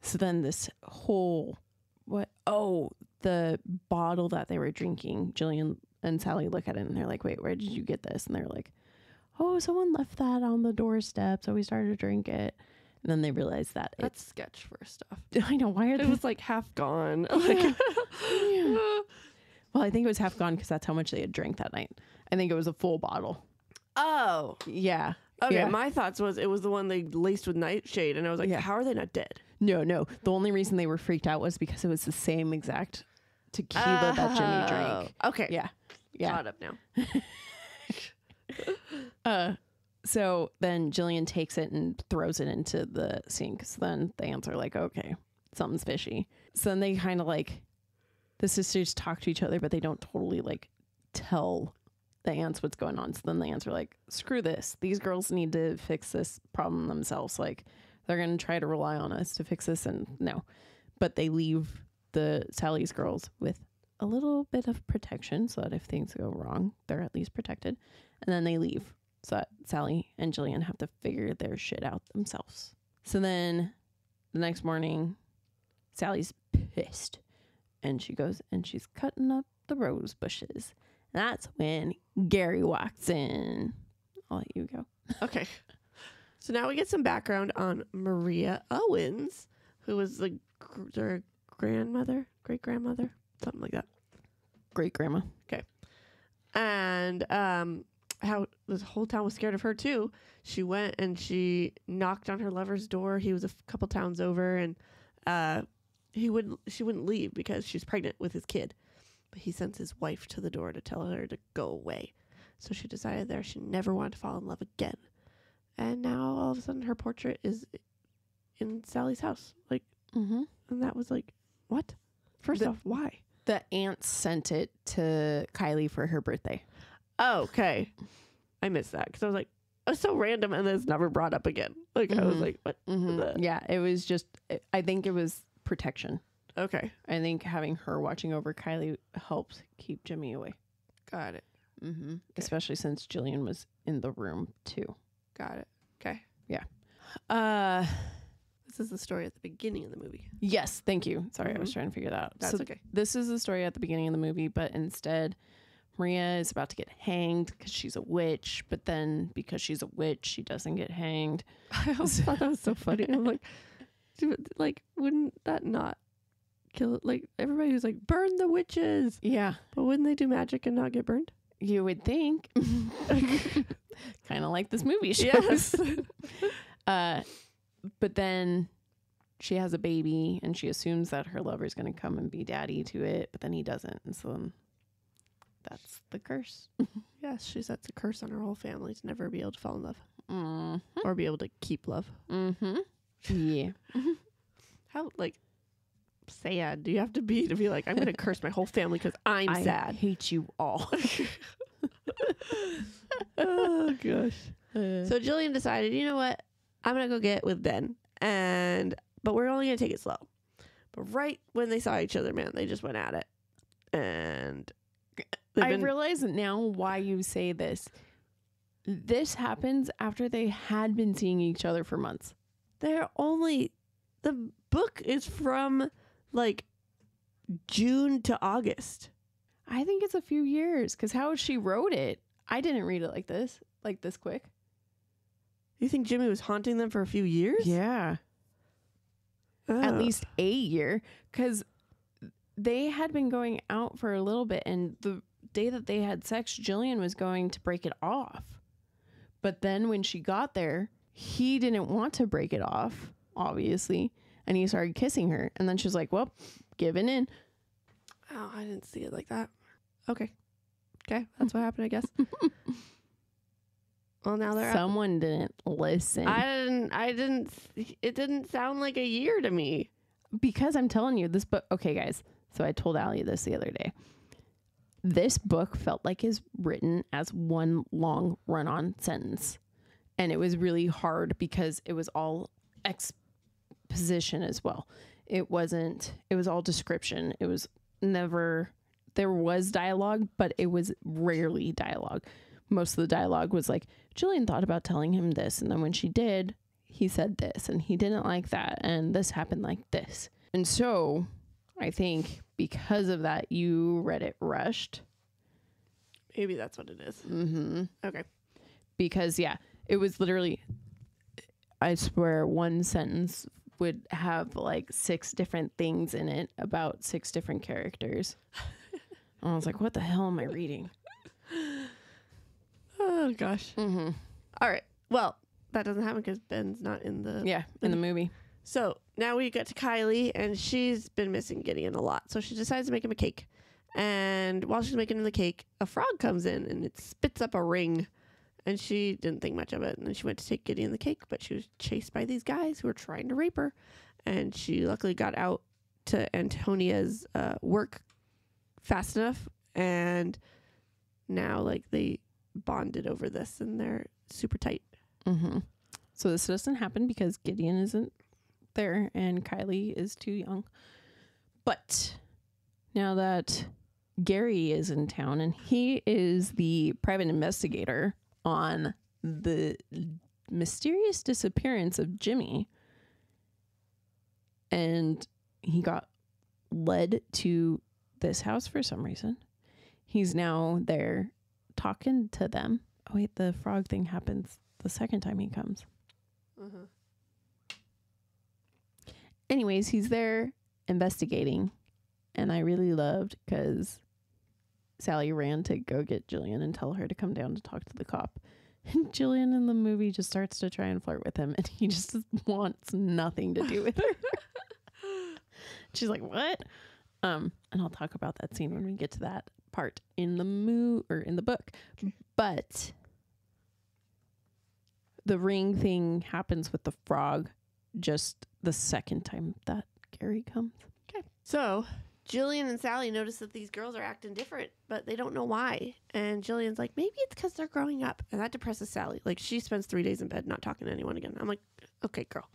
So then this whole, the bottle that they were drinking, Jillian and Sally look at it and they're like, wait, where did you get this? And they're like, oh, someone left that on the doorstep. So we started to drink it. And then they realize that that's sketch first off. I know, why are they? It was like half gone. Yeah. Yeah. Well, I think it was half gone because that's how much they had drank that night. I think it was a full bottle. Oh. Yeah. Okay, Yeah. my thoughts was it was the one they laced with nightshade, and I was like, how are they not dead? No. The only reason they were freaked out was because it was the same exact tequila that Jimmy drank. Okay. Yeah. Caught up now. So then Jillian takes it and throws it into the sink. So then the ants are like, okay, something's fishy. So then they kind of like, the sisters talk to each other, but they don't totally like tell the ants what's going on. So then the ants are like, screw this. These girls need to fix this problem themselves. Like, they're going to try to rely on us to fix this. And no, but they leave the Sally's girls with a little bit of protection so that if things go wrong, they're at least protected. And then they leave so that Sally and Jillian have to figure their shit out themselves. So then the next morning, Sally's pissed and she goes and she's cutting up the rose bushes. That's when Gary walks in. I'll let you go. Okay. So now we get some background on Maria Owens, who was their grandmother, great-grandmother, something like that. Great-grandma. Okay. And how the whole town was scared of her, too. She went and she knocked on her lover's door. He was a couple towns over, and she wouldn't leave because she's pregnant with his kid. But he sends his wife to the door to tell her to go away. So she decided there she never wanted to fall in love again. And now all of a sudden her portrait is in Sally's house. Like, and that was like, what? First off, why? The aunt sent it to Kylie for her birthday. Oh, okay. I missed that because I was like, it's so random and then it's never brought up again. Like, I was like, what? Yeah, it was just, I think it was protection. Okay. I think having her watching over Kylie helped keep Jimmy away. Got it. Okay. Especially since Jillian was in the room too. Got it. Okay. Yeah. This is the story at the beginning of the movie. Yes, thank you. Sorry, I was trying to figure that out. That's okay. This is the story at the beginning of the movie, but instead Maria is about to get hanged because she's a witch, but then because she's a witch, she doesn't get hanged. I always thought that was so funny. I'm like, dude, like, wouldn't that not kill it? Like, everybody was like, burn the witches. Yeah. But wouldn't they do magic and not get burned? You would think. Kind of like this movie shows. Yes. But then she has a baby and she assumes that her lover's going to come and be daddy to it, but then he doesn't. And so then that's the curse. Yes, she sets a curse on her whole family to never be able to fall in love. Or be able to keep love. Yeah. How, like, sad do you have to be like, I'm going to curse my whole family because I'm sad? I hate you all. Oh, gosh. So Jillian decided, you know what? I'm going to go get with Ben. But we're only going to take it slow. But right when they saw each other, man, they just went at it. And I realize now why you say this. This happens after they had been seeing each other for months. The book is from like June to August. I think it's a few years because how she wrote it, I didn't read it like this quick. You think Jimmy was haunting them for a few years? Yeah. At least a year, because they had been going out for a little bit, and the day that they had sex, Jillian was going to break it off. But then when she got there, he didn't want to break it off, obviously, and he started kissing her. And then she was like, well, giving in. Oh, I didn't see it like that. Okay, that's what happened, I guess. Well, now they're someone didn't listen. I didn't. It didn't sound like a year to me. Because I'm telling you, this book. Okay, guys. So I told Allie this the other day. This book felt like is written as one long run-on sentence, and it was really hard because it was all exposition as well. It wasn't. It was all description. It was never. There was dialogue, but it was rarely dialogue. Most of the dialogue was like, Jillian thought about telling him this, and then when she did, he said this, and he didn't like that, and this happened like this. And so I think because of that, you read it rushed. Maybe that's what it is. Okay. Because, yeah, it was literally, I swear, one sentence would have like 6 different things in it about 6 different characters. And I was like, what the hell am I reading? Oh, gosh. All right. Well, that doesn't happen because Ben's not in the... Yeah, in the movie. So now we get to Kylie, and she's been missing Gideon a lot. So she decides to make him a cake. And while she's making him the cake, a frog comes in, and it spits up a ring. And she didn't think much of it. And then she went to take Gideon the cake, but she was chased by these guys who were trying to rape her. And she luckily got out to Antonia's work fast enough. And now, like, they bonded over this, and they're super tight. So this doesn't happen because Gideon isn't there and Kylie is too young. But now that Gary is in town and he is the private investigator on the mysterious disappearance of Jimmy, and he got led to this house for some reason. he's now there talking to them. Oh, wait, the frog thing happens the second time he comes. Uh-huh. Anyways, he's there investigating. And I really loved because Sally ran to go get Jillian and tell her to come down to talk to the cop. And Jillian in the movie just starts to try and flirt with him, and he just wants nothing to do with her. She's like, "What?" And I'll talk about that scene when we get to that part in the book. But the ring thing happens with the frog just the second time that Gary comes. Okay. So Jillian and Sally notice that these girls are acting different, but they don't know why. And Jillian's like, maybe it's because they're growing up. And that depresses Sally. Like, she spends 3 days in bed not talking to anyone again. I'm like, okay, girl.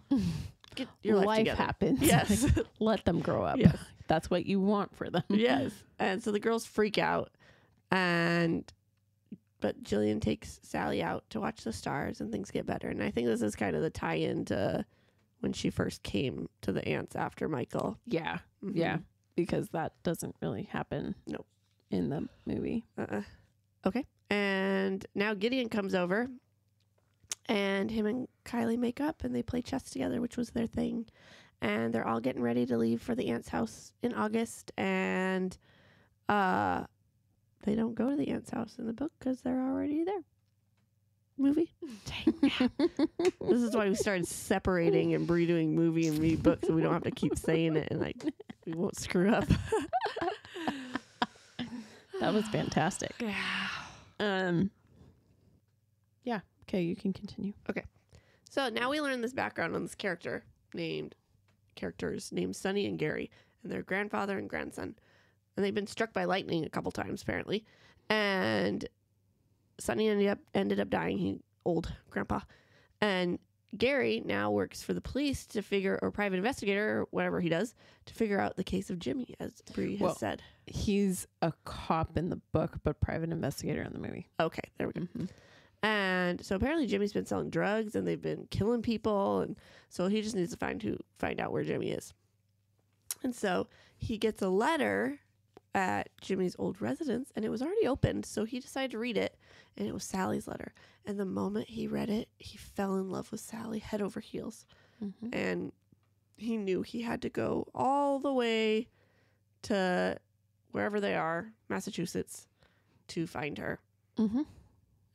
Get your life together. Happens. Yes. Like, let them grow up. Yes. That's what you want for them. Yes. And so the girls freak out. But Jillian takes Sally out to watch the stars and things get better. And I think this is kind of the tie-in to when she first came to the aunts after Michael. Yeah. Mm-hmm. Yeah. Because that doesn't really happen. Nope. In the movie. Okay. And now Gideon comes over, and him and Kylie make up, and they play chess together, which was their thing. And they're all getting ready to leave for the aunt's house in August. And they don't go to the aunt's house in the book because they're already there. Movie. Dang. This is why we started separating and Bri doing movie and me book, so we don't have to keep saying it, and like we won't screw up. That was fantastic. Yeah. Yeah. Okay, you can continue. Okay. So now we learn this background on this characters named Sonny and Gary, and their grandfather and grandson. And they've been struck by lightning a couple times, apparently. And Sonny ended up dying. He old grandpa. And Gary now works for the police or private investigator, or whatever he does, to figure out the case of Jimmy, as Bri has said. He's a cop in the book, but private investigator in the movie. Okay, there we go. Mm-hmm. And so apparently Jimmy's been selling drugs, and they've been killing people, and so he just needs to find out where Jimmy is. And so he gets a letter at Jimmy's old residence, and it was already opened, so he decided to read it, and it was Sally's letter. And the moment he read it, he fell in love with Sally head over heels. Mm-hmm. And he knew he had to go all the way to wherever they are, Massachusetts, to find her. Mm-hmm.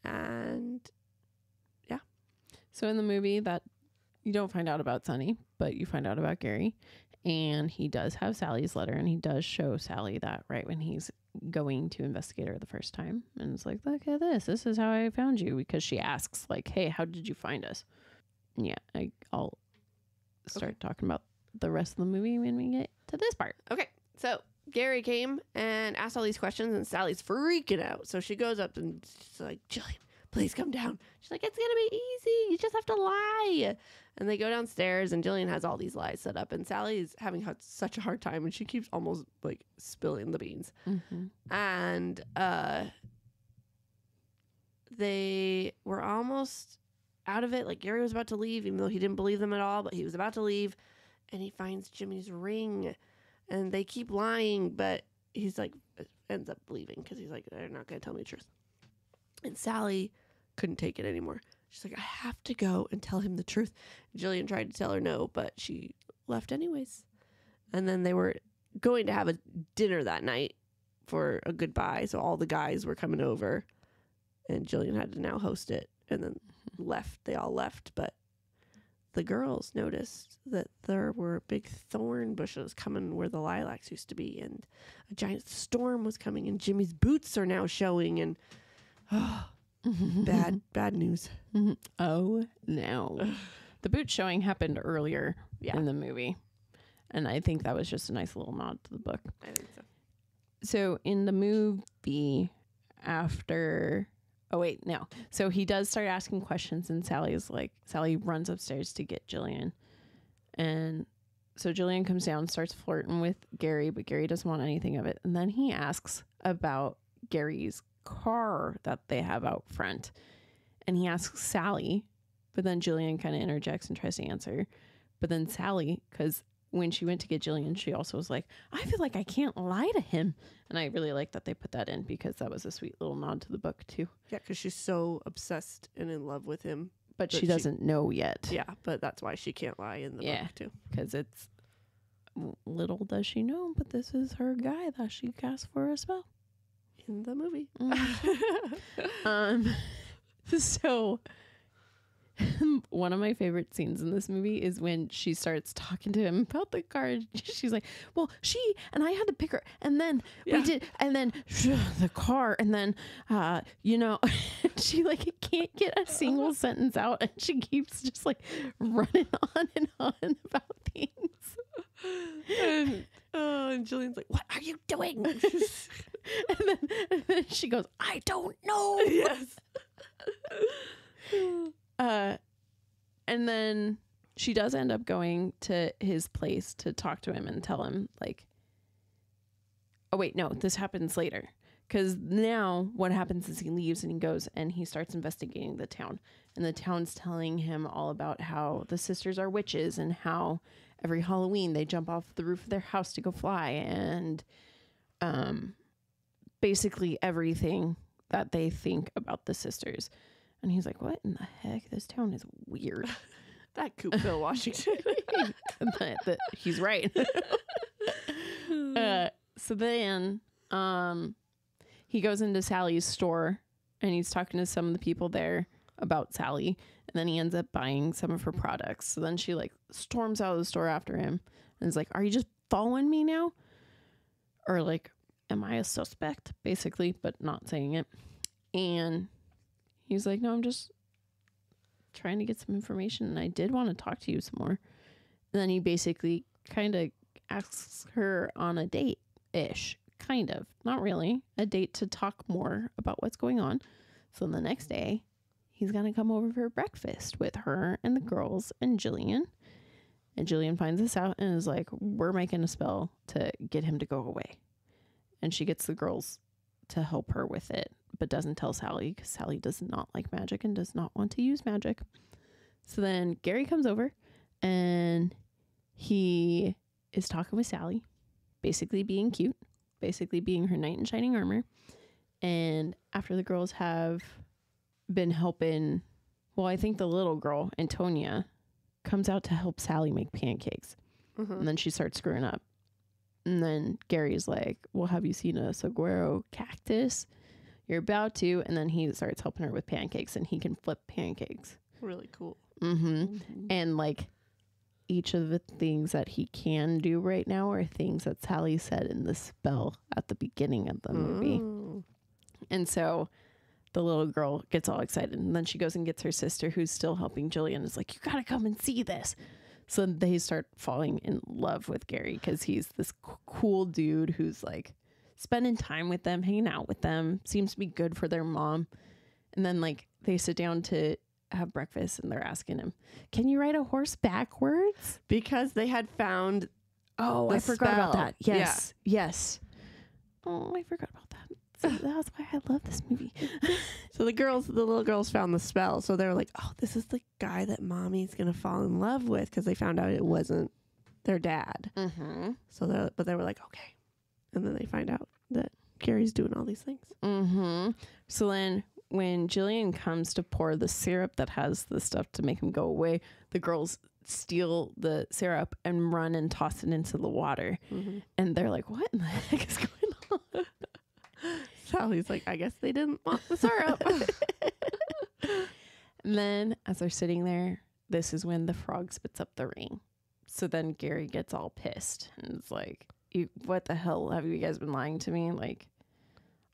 And yeah. So in the movie, that you don't find out about Sonny, but you find out about Gary. And he does have Sally's letter, and he does show Sally that right when he's going to investigate her the first time. And it's like, look at this. This is how I found you. Because she asks, like, hey, how did you find us? And yeah, I'll start talking about the rest of the movie when we get to this part. Okay. So Gary came and asked all these questions, and Sally's freaking out. So she goes up and she's like, Jillian, please come down. She's like, it's going to be easy. You just have to lie. And they go downstairs, and Jillian has all these lies set up, and Sally's having such a hard time, and she keeps almost like spilling the beans. Mm-hmm. And they were almost out of it. Like, Gary was about to leave, even though he didn't believe them at all, but he was about to leave, and he finds Jimmy's ring, and they keep lying, but he's like, ends up leaving because he's like, they're not going to tell me the truth. And Sally couldn't take it anymore. She's like, I have to go and tell him the truth. Jillian tried to tell her no, but she left anyways. And then they were going to have a dinner that night for a goodbye. So all the guys were coming over, and Jillian had to now host it, and then left. They all left, but the girls noticed that there were big thorn bushes coming where the lilacs used to be, and a giant storm was coming, and Jimmy's boots are now showing, and bad news. Oh, no. The boot showing happened earlier in the movie. And I think that was just a nice little nod to the book. I think so. So in the movie, So he does start asking questions, and Sally runs upstairs to get Jillian. And so Jillian comes down, starts flirting with Gary, but Gary doesn't want anything of it. And then he asks about Gary's car that they have out front, and he asks Sally, but then Jillian kind of interjects and tries to answer, but then Sally, because when she went to get Jillian, she also was like, I feel like I can't lie to him. And I really like that they put that in because that was a sweet little nod to the book too. Yeah, because she's so obsessed and in love with him. But she doesn't know yet. Yeah, but that's why she can't lie in the book too. Because it's, little does she know, but this is her guy that she cast for a spell. In the movie. So one of my favorite scenes in this movie is when she starts talking to him about the car. She's like, well, she and I had to pick her, and then we did, and then the car, and then she like can't get a single sentence out, and she keeps just like running on and on about things. And Jillian's like, what are you doing? and then she goes, I don't know. Yes. And then she does end up going to his place to talk to him and tell him, like, oh, wait, no, this happens later. Because now what happens is he leaves and he goes and he starts investigating the town. And the town's telling him all about how the sisters are witches and how every Halloween they jump off the roof of their house to go fly. And basically everything that they think about the sisters. And he's like, what in the heck? This town is weird. That Coopville, Washington. He's right. So then he goes into Sally's store and he's talking to some of the people there about Sally. And then he ends up buying some of her products. So then she like storms out of the store after him and is like, are you just following me now? Or like, am I a suspect? Basically, but not saying it. And he's like, no, I'm just trying to get some information. And I did want to talk to you some more. And then he basically kind of asks her on a date-ish. Kind of. Not really. A date to talk more about what's going on. So the next day, he's going to come over for breakfast with her and the girls and Jillian. And Jillian finds this out and is like, we're making a spell to get him to go away. And she gets the girls to help her with it, but doesn't tell Sally because Sally does not like magic and does not want to use magic. So then Gary comes over and he is talking with Sally, basically being cute, basically being her knight in shining armor. And after the girls have been helping, well, I think the little girl, Antonia, comes out to help Sally make pancakes. And then she starts screwing up. And then Gary's like, well, have you seen a saguaro cactus? You're about to. And then he starts helping her with pancakes and he can flip pancakes. Really cool. And like each of the things that he can do right now are things that Sally said in the spell at the beginning of the movie. And so the little girl gets all excited. And then she goes and gets her sister who's still helping Jillian. Is like, you got to come and see this. So they start falling in love with Gary because he's this cool dude who's like spending time with them, hanging out with them, seems to be good for their mom. And then like they sit down to have breakfast and they're asking him, can you ride a horse backwards? Because they had found I forgot about that. Yes. Yeah. Yes. Oh, I forgot about that. So that's why I love this movie. So the little girls found the spell. So they were like, oh, this is the guy that mommy's going to fall in love with, because they found out it wasn't their dad. So but they were like, okay. And then they find out that Gary's doing all these things. So then when Jillian comes to pour the syrup that has the stuff to make him go away, the girls steal the syrup and run and toss it into the water. And they're like, what in the heck is going on? Sally's like, I guess they didn't want the syrup. And then as they're sitting there, this is when the frog spits up the ring. So then Gary gets all pissed and is like, what the hell have you guys been lying to me? Like,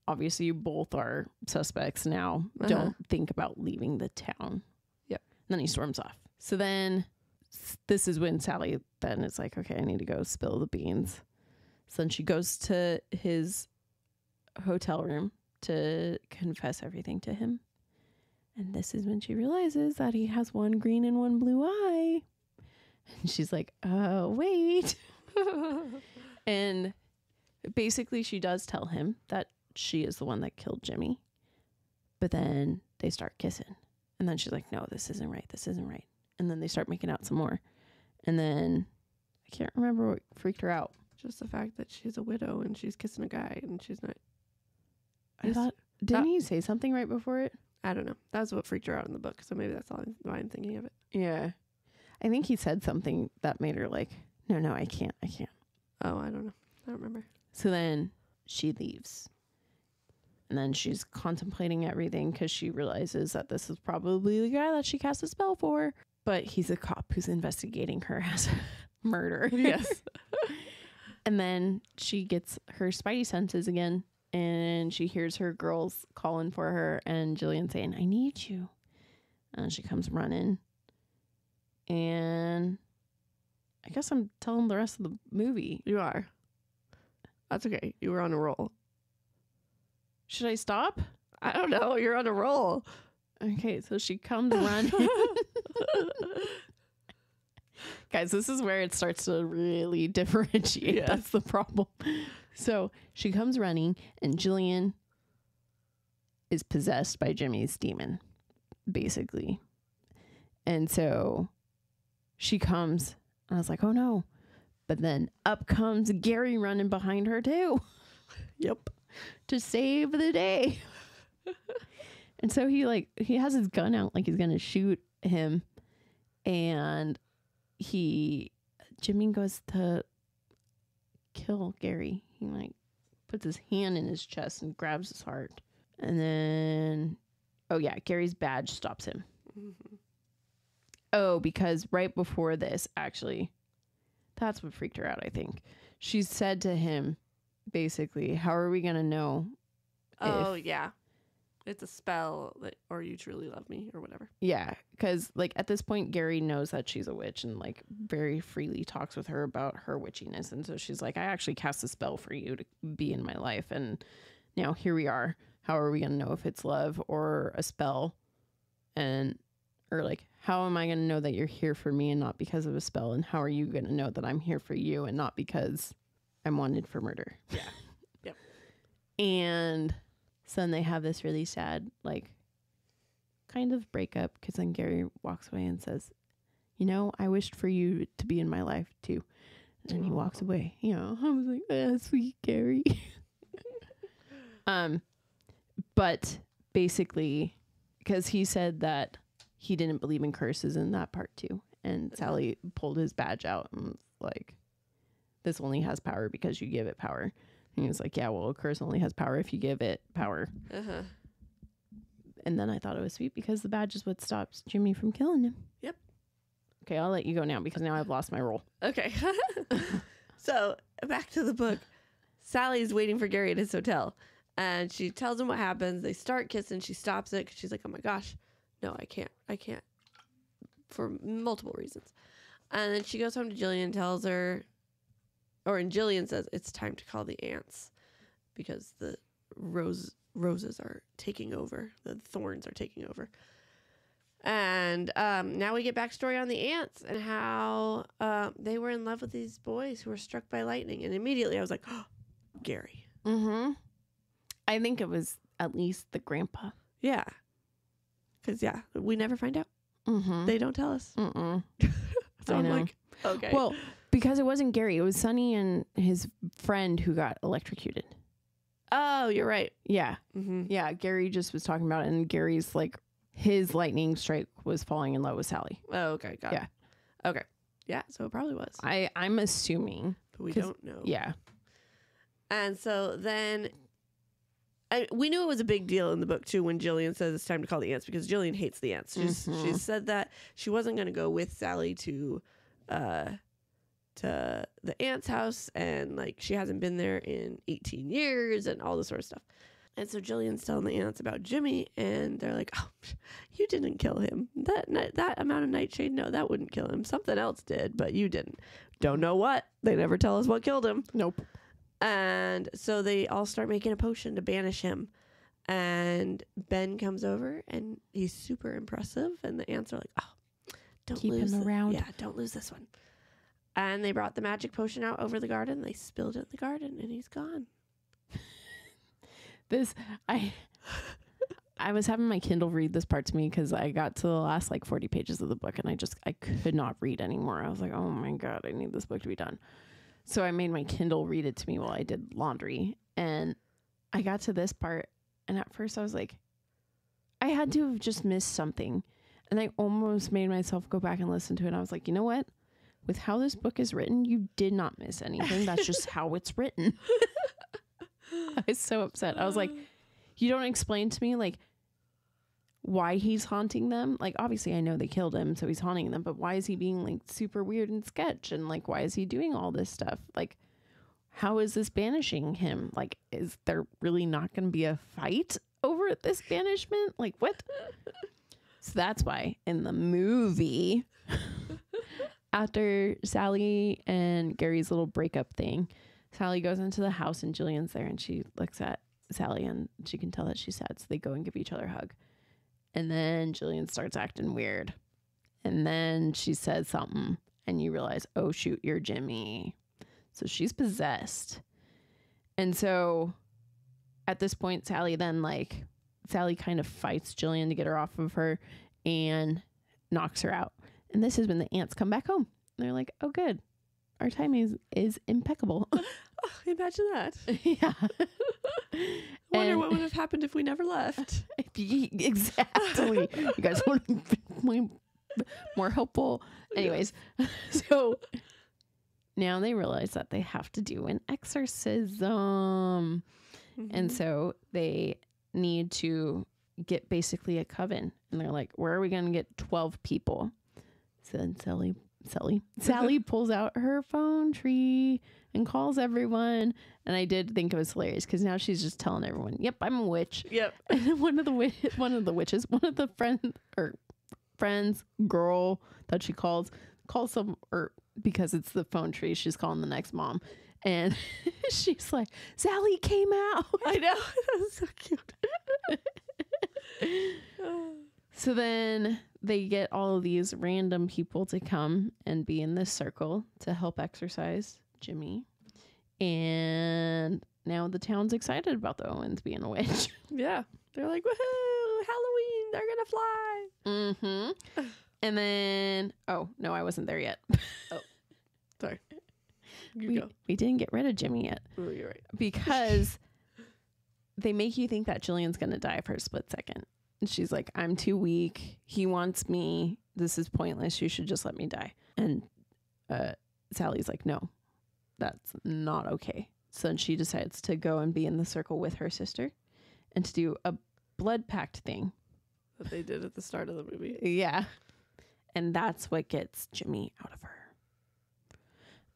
obviously you both are suspects now. Don't think about leaving the town. Yep. And then he storms off. So then this is when Sally then is like, okay, I need to go spill the beans. So then she goes to his hotel room to confess everything to him. And this is when she realizes that he has one green and one blue eye. And she's like, wait. And basically she does tell him that she is the one that killed Jimmy. But then they start kissing. And then she's like, no, this isn't right. This isn't right. And then they start making out some more. And then I can't remember what freaked her out. Just the fact that she's a widow and she's kissing a guy and she's not. I thought, didn't he say something right before it? I don't know. That's what freaked her out in the book. So maybe that's why I'm thinking of it. Yeah. I think he said something that made her like, no, I can't. Oh, I don't know. I don't remember. So then she leaves. And then she's contemplating everything because she realizes that this is probably the guy that she cast a spell for. But he's a cop who's investigating her as murder. Yes. And then she gets her spidey senses again. And she hears her girls calling for her and Jillian saying, I need you. And she comes running. And I guess I'm telling the rest of the movie. You are. That's okay. You were on a roll. Should I stop? I don't know. You're on a roll. Okay, so she comes running. Guys, this is where it starts to really differentiate. Yes. That's the problem. So she comes running, and Jillian is possessed by Jimmy's demon, basically. And so she comes, and I was like, oh no. But then up comes Gary running behind her too. Yep. To save the day. And so he has his gun out like he's gonna shoot him, and Jimmy goes to kill Gary. He like puts his hand in his chest and grabs his heart, and then Gary's badge stops him. Mm-hmm. Oh, because right before this, actually, that's what freaked her out. I think she said to him, basically, how are we gonna know? Oh yeah. It's a spell that, or you truly love me, or whatever. Yeah, because like at this point, Gary knows that she's a witch and like very freely talks with her about her witchiness. And so she's like, I actually cast a spell for you to be in my life. And now here we are. How are we going to know if it's love or a spell? Or like, how am I going to know that you're here for me and not because of a spell? And how are you going to know that I'm here for you and not because I'm wanted for murder? Yeah. Yep. And so then they have this really sad, like, kind of breakup because then Gary walks away and says, you know, I wished for you to be in my life too. And then he walks away. You know, I was like, sweet Gary. But basically, because he said that he didn't believe in curses in that part too. And Sally pulled his badge out and was like, this only has power because you give it power. And he was like, yeah, well, a curse only has power if you give it power. Uh-huh. And then I thought it was sweet because the badge is what stops Jimmy from killing him. Yep. Okay, I'll let you go now because now I've lost my role. Okay. So back to the book. Sally's waiting for Gary at his hotel. And she tells him what happens. They start kissing. She stops it because she's like, oh my gosh. No, I can't. For multiple reasons. And then she goes home to Jillian and tells her, and Jillian says, it's time to call the ants because the roses are taking over. The thorns are taking over. And now we get backstory on the ants and how they were in love with these boys who were struck by lightning. And immediately I was like, oh, Gary. Mm-hmm. I think it was at least the grandpa. Yeah. Because, we never find out. Mm-hmm. They don't tell us. Mm-mm. So I'm like, okay. Well, because it wasn't Gary. It was Sonny and his friend who got electrocuted. Oh, you're right. Yeah. Mm-hmm. Yeah, Gary just was talking about it, and Gary's like, his lightning strike was falling in love with Sally. Oh, okay. Got it. Okay. Yeah, so it probably was. I'm assuming. But we don't know. Yeah. And so then we knew it was a big deal in the book, too, when Jillian says it's time to call the ants, because Jillian hates the ants. She said that she wasn't going to go with Sally to the aunt's house, and like she hasn't been there in 18 years and all this sort of stuff. And so Jillian's telling the aunts about Jimmy, and they're like, oh, you didn't kill him. That amount of nightshade, no, that wouldn't kill him. Something else did, but you didn't. Don't know what. They never tell us what killed him. Nope. And so they all start making a potion to banish him. And Ben comes over, and he's super impressive. And the aunts are like, oh, don't keep lose him around. Yeah, don't lose this one. And they brought the magic potion out over the garden. They spilled it in the garden, and he's gone. I was having my Kindle read this part to me because I got to the last like 40 pages of the book and I could not read anymore. I was like, oh my God, I need this book to be done. So I made my Kindle read it to me while I did laundry. And I got to this part. And at first I was like, I had to have just missed something. And I almost made myself go back and listen to it. And I was like, you know what? With how this book is written, you did not miss anything. That's just how it's written. I was so upset. I was like, you don't explain to me like why he's haunting them. Like, obviously I know they killed him, so he's haunting them, but why is he being like super weird and sketch? And like, why is he doing all this stuff? Like, how is this banishing him? Like, is there really not going to be a fight over this banishment? Like, what? So that's why in the movie, after Sally and Gary's little breakup thing, Sally goes into the house and Jillian's there and she looks at Sally and she can tell that she's sad. So they go and give each other a hug. And then Jillian starts acting weird. And then she says something and you realize, oh shoot, you're Jimmy. So she's possessed. And so at this point, Sally kind of fights Jillian to get her off of her and knocks her out. And this is when the aunts come back home. And they're like, oh good. Our timing is impeccable. Oh, imagine that. Yeah. Wonder what would have happened if we never left. Exactly. You guys want to be more helpful. Anyways, so now they realize that they have to do an exorcism. And so they need to get basically a coven. And they're like, where are we going to get 12 people? So then Sally pulls out her phone tree and calls everyone. And I did think it was hilarious because now she's just telling everyone, yep, I'm a witch. Yep. And one of the friends girl that she calls because it's the phone tree, she's calling the next mom. And she's like, Sally came out. I know. That was so cute. So then they get all of these random people to come and be in this circle to help exorcise Jimmy. And now the town's excited about the Owens being a witch. Yeah. They're like, woohoo, Halloween, they're going to fly. Mm-hmm. And then, oh, no, I wasn't there yet. Oh, sorry. We didn't get rid of Jimmy yet. Oh, you're right. Because they make you think that Jillian's going to die for a split second. And she's like, I'm too weak. He wants me. This is pointless. You should just let me die. And Sally's like, no, that's not okay. So then she decides to go and be in the circle with her sister and to do a blood pact thing. That they did at the start of the movie. Yeah. And that's what gets Jimmy out of her.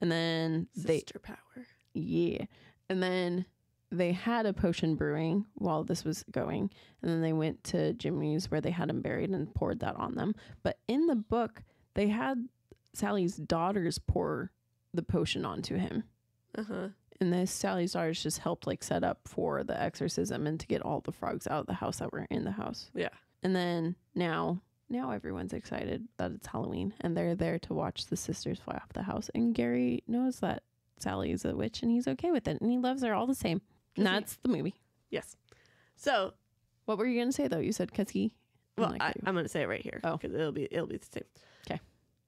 And then Sister power. Yeah. And then they had a potion brewing while this was going. And then they went to Jimmy's where they had him buried and poured that on them. But in the book, they had Sally's daughters pour the potion onto him. Uh-huh. And this Sally's daughters just helped like set up for the exorcism and to get all the frogs out of the house that were in the house. Yeah. And then now everyone's excited that it's Halloween and they're there to watch the sisters fly off the house. And Gary knows that Sally is a witch and he's okay with it. And he loves her all the same. And that's the movie. Yes. So what were you going to say though? You said cause he. Well, I'm going to say it right here. Oh. Because it'll be the same. Okay.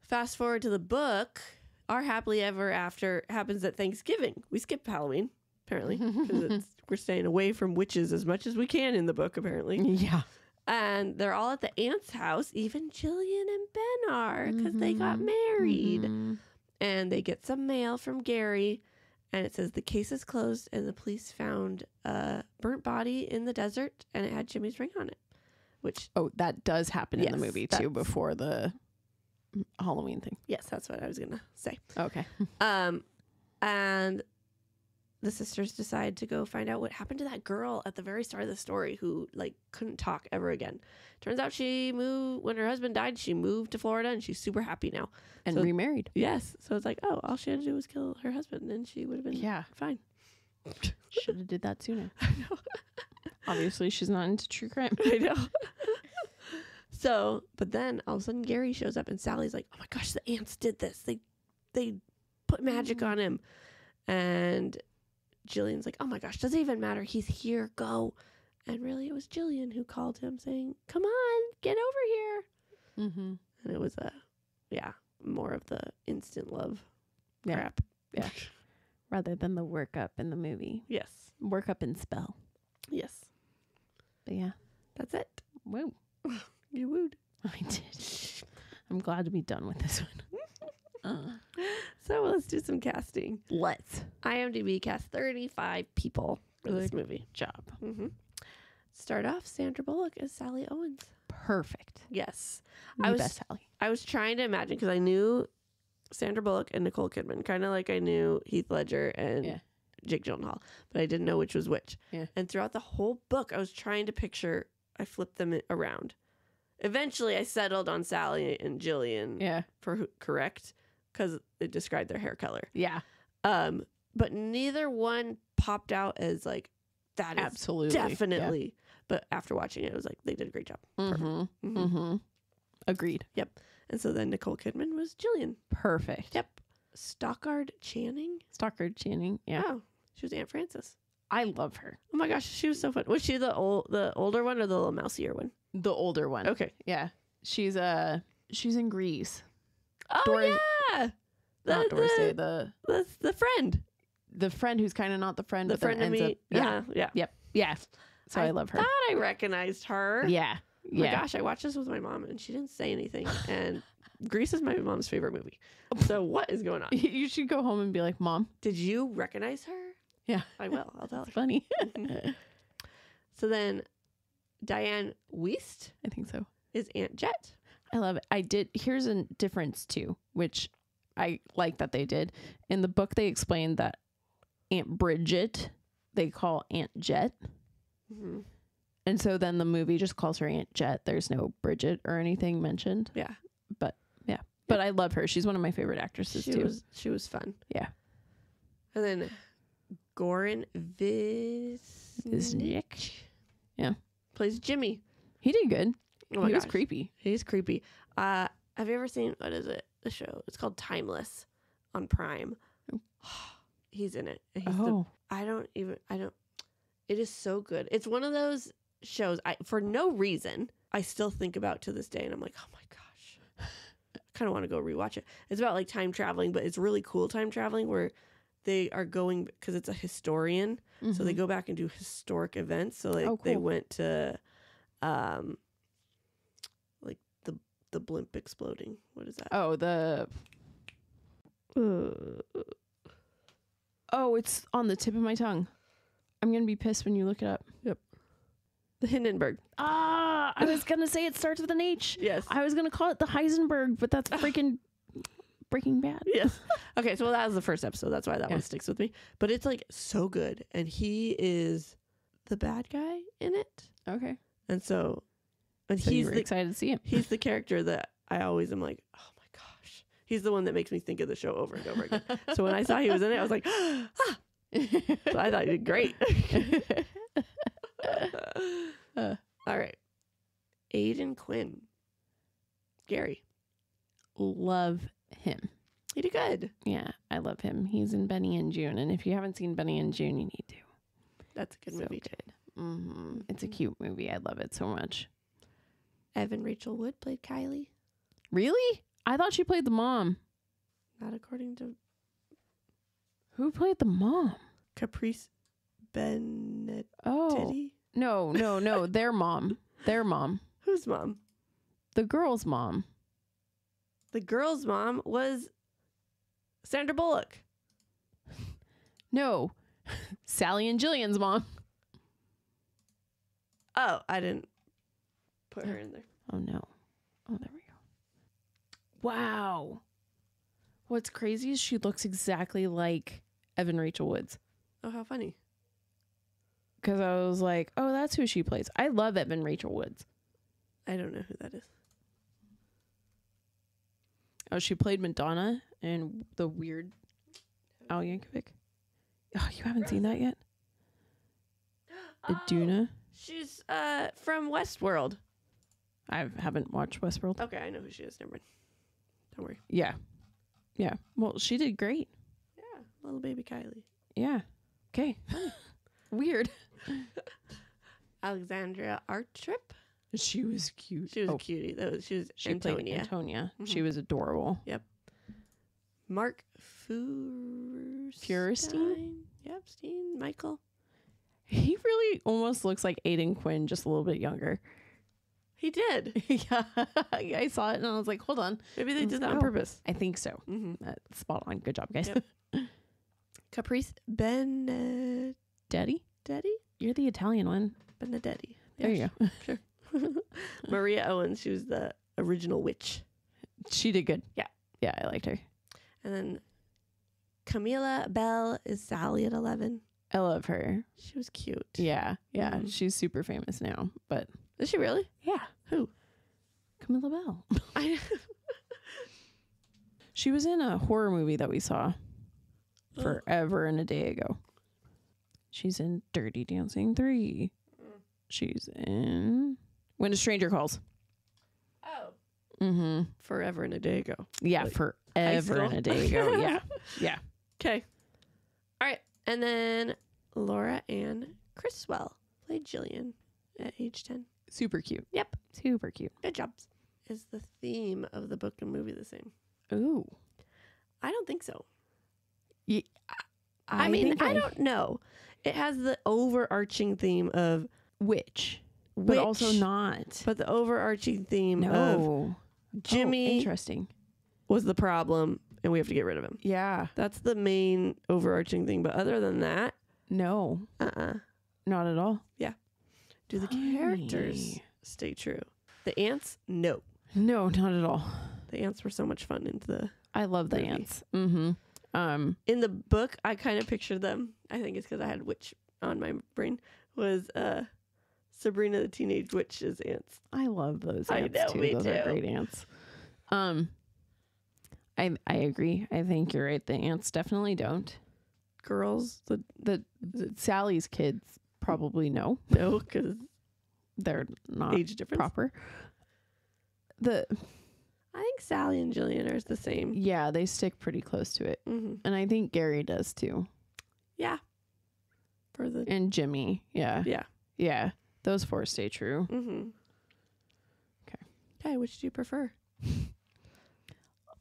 Fast forward to the book. Our happily ever after happens at Thanksgiving. We skip Halloween, apparently. Because we're staying away from witches as much as we can in the book, apparently. Yeah. And they're all at the aunt's house. Even Jillian and Ben are because they got married. And they get some mail from Gary. And it says the case is closed and the police found a burnt body in the desert. And it had Jimmy's ring on it. Which that does happen in the movie too before the Halloween thing. Yes, that's what I was going to say. Okay. And the sisters decide to go find out what happened to that girl at the very start of the story who like couldn't talk ever again. Turns out she moved when her husband died. She moved to Florida and she's super happy now and remarried. Yes. So it's like, oh, all she had to do was kill her husband and she would have been fine. Should have did that sooner. I know. Obviously she's not into true crime. I know. So, but then all of a sudden Gary shows up and Sally's like, oh my gosh, the aunts did this. They put magic on him. And Jillian's like, oh my gosh, doesn't even matter. He's here. Go. And really, it was Jillian who called him saying, come on, get over here. Mm-hmm. And it was more of the instant love Yeah. crap. Yeah. Rather than the workup in the movie. Yes. Workup and spell. Yes. But yeah. That's it. Woo. You wooed. I did. I'm glad to be done with this one. So let's do some casting. Let's. IMDb cast 35 people for this Good movie. job. Mm-hmm. Start off, Sandra Bullock as Sally Owens. Perfect. Yes. The best Sally. I was trying to imagine because I knew Sandra Bullock and Nicole Kidman, kind of like I knew Heath Ledger and Jake Gyllenhaal, but I didn't know which was which. Yeah. And throughout the whole book, I was trying to picture, I flipped them around. Eventually, I settled on Sally and Jillian for correct because it described their hair color. Yeah. But neither one popped out as like, that is absolutely definitely. Yeah. But after watching it, it was like, they did a great job. Mm-hmm. Perfect. Mm-hmm. Mm-hmm. Agreed. Yep. And so then Nicole Kidman was Jillian. Perfect. Yep. Stockard Channing. Stockard Channing. Yeah. Oh, she was Aunt Frances. I love her. Oh my gosh, she was so fun. Was she the older one or the little mousier one? The older one. Okay. Yeah. She's in Greece. Oh Doris, yeah. Not Doris Day, the friend who's kind of not the friend, The but then friend of ends me. up. Yeah. Yeah. Yep. Yeah. So I love her. Thought I recognized her. Yeah. Oh my gosh, I watched this with my mom and she didn't say anything. And Grease is my mom's favorite movie. So what is going on? You should go home and be like, Mom. Did you recognize her? Yeah. I will. I'll tell her. Funny. So then Diane Wiest I think so. is Aunt Jet. I love it. Here's a difference too, which I like that they did. In the book, they explained that Aunt Bridget, they call Aunt Jet. Mm-hmm. And so then the movie just calls her Aunt Jet. There's no Bridget or anything mentioned. Yeah. But yeah. But I love her. She's one of my favorite actresses too. She was fun. Yeah. And then Goran Visnik. Yeah. Plays Jimmy. He did good. Oh my He was gosh. creepy. He's creepy. Have you ever seen, what is it? The show. It's called Timeless on Prime. He's in it. And he's it is so good. It's one of those shows for no reason I still think about to this day. And I'm like, oh my gosh, I kind of want to go rewatch it. It's about like time traveling, but it's really cool time traveling where they are going, because it's a historian. Mm-hmm. So they go back and do historic events. So like cool. they went to, like the blimp exploding. What is that? Oh, it's on the tip of my tongue. I'm going to be pissed when you look it up. Yep. The Hindenburg. I was going to say it starts with an H. Yes. I was going to call it the Heisenberg, but that's freaking Breaking Bad. Yes. Okay, so that was the first episode. That's why that one sticks with me. But it's like so good. And he is the bad guy in it. Okay. And so He's excited to see him. He's the character that I always am like, oh my gosh. He's the one that makes me think of the show over and over again. So when I saw he was in it, I was like, ah. So I thought he did great. All right. Aidan Quinn. Gary. Love him. He did good. Yeah, I love him. He's in Benny and June. And if you haven't seen Benny and June, you need to. That's a good movie, too. Mm-hmm. It's a cute movie. I love it so much. Evan Rachel Wood played Kylie. Really? I thought she played the mom. Not according to Who played the mom? Caprice Benedetti. Oh. No. Their mom. Their mom. Whose mom? The girl's mom. The girl's mom was Sandra Bullock. No. Sally and Jillian's mom. Oh, I didn't put her in there. Oh, no. Oh, there we go. Wow. What's crazy is she looks exactly like Evan Rachel Woods. Oh, how funny. Because I was like, oh, that's who she plays. I love Evan Rachel Woods. I don't know who that is. Oh, she played Madonna in the weird Al Yankovic. Oh, you haven't seen that yet? Iduna? She's from Westworld. I haven't watched Westworld. Okay, I know who she is. Never mind. Don't worry. Yeah. Yeah. Well, she did great. Yeah, little baby Kylie. Yeah. Okay. Weird. Alexandria Artrip. She was cute. She was a cutie. She was She Antonia. played Antonia. Mhm. She was adorable. Yep. Mark Feuerstein? Yep, Steen. Michael. He really almost looks like Aiden Quinn, just a little bit younger. He did. Yeah. I saw it and I was like, hold on. Maybe they Let's did that on go. purpose. I think so. Mm-hmm. Spot on. Good job, guys. Yep. Caprice Benedetti. Daddy? You're the Italian one. Benedetti. There you go. Sure. Maria Owens. She was the original witch. She did good. Yeah. Yeah, I liked her. And then Camila Bell is Sally at 11. I love her. She was cute. Yeah. Yeah. Mhm. She's super famous now. But Is she really? yeah. Who? Camilla Bell. I She was in a horror movie that we saw forever and a day ago. She's in Dirty Dancing 3. She's in When a Stranger Calls. Oh. Mm-hmm. Forever and a day ago. Yeah, Like forever school? and a day ago. Yeah. Yeah. Okay. All right. And then Laura Ann Criswell played Jillian at age 10. Super cute. Yep. Super cute. Good jobs. Is the theme of the book and movie the same? Ooh. I don't think so. Yeah, I mean, I don't know. It has the overarching theme of witch, but witch, also not. But the overarching theme of No. Jimmy Interesting. was the problem and we have to get rid of him. Yeah. That's the main overarching thing. But other than that, No. Not at all. do the Funny. characters stay true? The ants? No. No, not at all. The ants were so much fun into the... I love the Movie. ants. Mm-hmm. In the book, I kind of pictured them. I think it's because I had witch on my brain. Was Sabrina the Teenage Witch's ants. I love those I ants know, too. me Those too. are great ants. I agree. I think you're right. The ants definitely don't. Girls? The Sally's kids probably know. No, because They're not age difference. proper. I think Sally and Jillian are the same. Yeah, they stick pretty close to it. Mm-hmm. And I think Gary does too. Yeah. For the... And Jimmy. Yeah. Yeah. Yeah. Those four stay true. Mm-hmm. Okay. Okay, which do you prefer?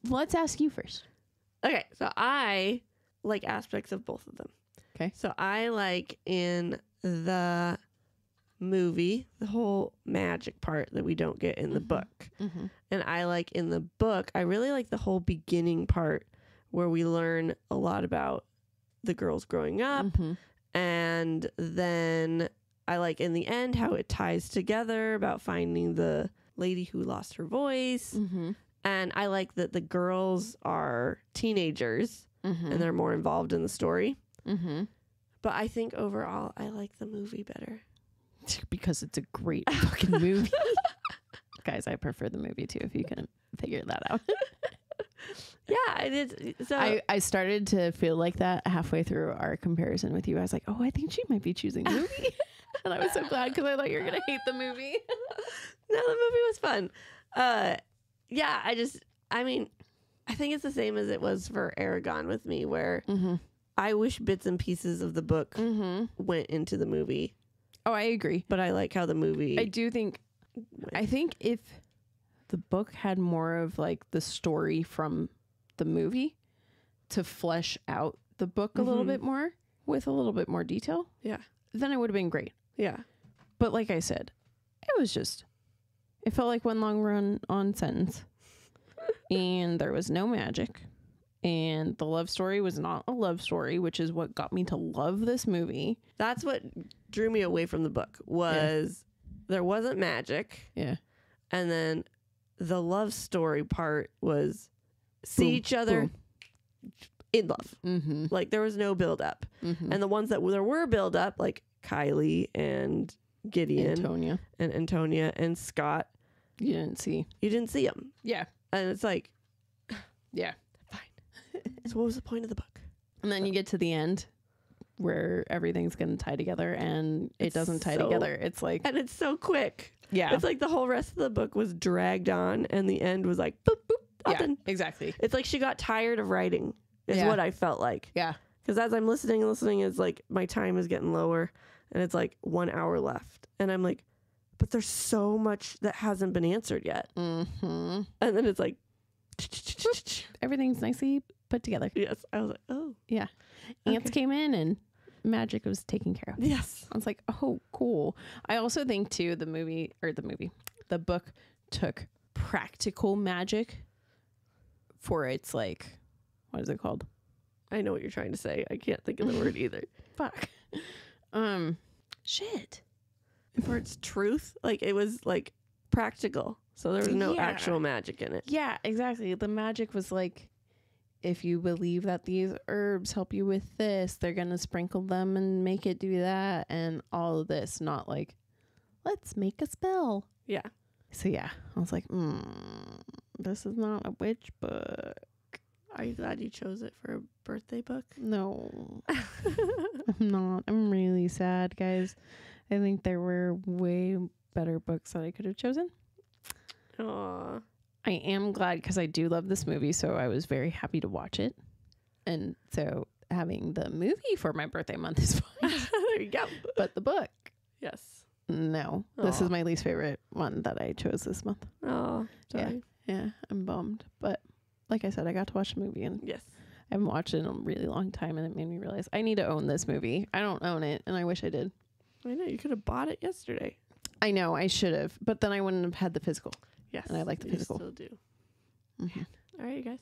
Let's ask you first. Okay, so I like aspects of both of them. Okay. So I like in the movie the whole magic part that we don't get in the Mhm. book. Mm-hmm. And I like in the book, I really like the whole beginning part where we learn a lot about the girls growing up. Mm-hmm. And then I like in the end how it ties together about finding the lady who lost her voice. Mm-hmm. And I like that the girls are teenagers Mm-hmm. and they're more involved in the story. Mm-hmm. But I think overall, I like the movie better. Because it's a great fucking movie. Guys, I prefer the movie too, if you couldn't figure that out. Yeah, I did. So I started to feel like that halfway through our comparison with you. I was like, oh, I think she might be choosing the movie. And I was so glad because I thought you were going to hate the movie. no, the movie was fun. Yeah, I mean, I think it's the same as it was for Aragon with me, where Mm-hmm. I wish bits and pieces of the book Mm-hmm. went into the movie. Oh, I agree. But I like how the movie... I do think, I think if the book had more of like the story from the movie to flesh out the book a little Mhm. bit more with a little bit more detail, Yeah. then it would have been great. Yeah. But like I said, it felt like one long run on sentence. And there was no magic. And the love story was not a love story, which is what got me to love this movie. That's what drew me away from the book, was there wasn't magic. Yeah. And then the love story part was see Boom, each other boom. in love. Mm-hmm. Like there was no build up. Mm-hmm. And the ones that there were build up, like Kylie and Gideon Antonia. and Antonia and Scott, You didn't see. you didn't see them. Yeah. And it's like, Yeah. fine. So what was the point of the book? And then you get to the end where everything's going to tie together and it It's doesn't tie so- together. It's like, And it's so quick. yeah. It's like the whole rest of the book was dragged on and the end was like, boop, boop, Yeah, nothing. exactly. It's like she got tired of writing is Yeah. what I felt like. Yeah. Because as I'm listening, it's like my time is getting lower and it's like 1 hour left. And I'm like, but there's so much that hasn't been answered yet. Mm-hmm. And then it's like, Everything's nicely put together. yes. I was like, oh. Yeah. Ants came in and magic was taken care of. Yes. I was like, oh, cool. I also think, too, the book took practical magic for its, like, what is it called? I know what you're trying to say. I can't think of the word either. Fuck. Shit. For its truth, like it was like practical. So there was no Yeah. actual magic in it. Yeah, exactly. The magic was like, if you believe that these herbs help you with this, they're going to sprinkle them and make it do that and all of this. Not like, let's make a spell. Yeah. So, yeah, I was like, this is not a witch book. Are you glad you chose it for a birthday book? No, I'm not. I'm really sad, guys. I think there were way better books that I could have chosen. Aw. I am glad because I do love this movie, so I was very happy to watch it. And so having the movie for my birthday month is fine. There you go. But the book, Yes. no. This Aw. is my least favorite one that I chose this month. Oh, sorry. Yeah, I'm bummed. But like I said, I got to watch the movie, and Yes. I haven't watched it in a really long time, and it made me realize I need to own this movie. I don't own it, and I wish I did. I know. You could have bought it yesterday. I know, I should have, but then I wouldn't have had the physical. Yes. And I like the you physical. still do. Mm-hmm. All right, you guys.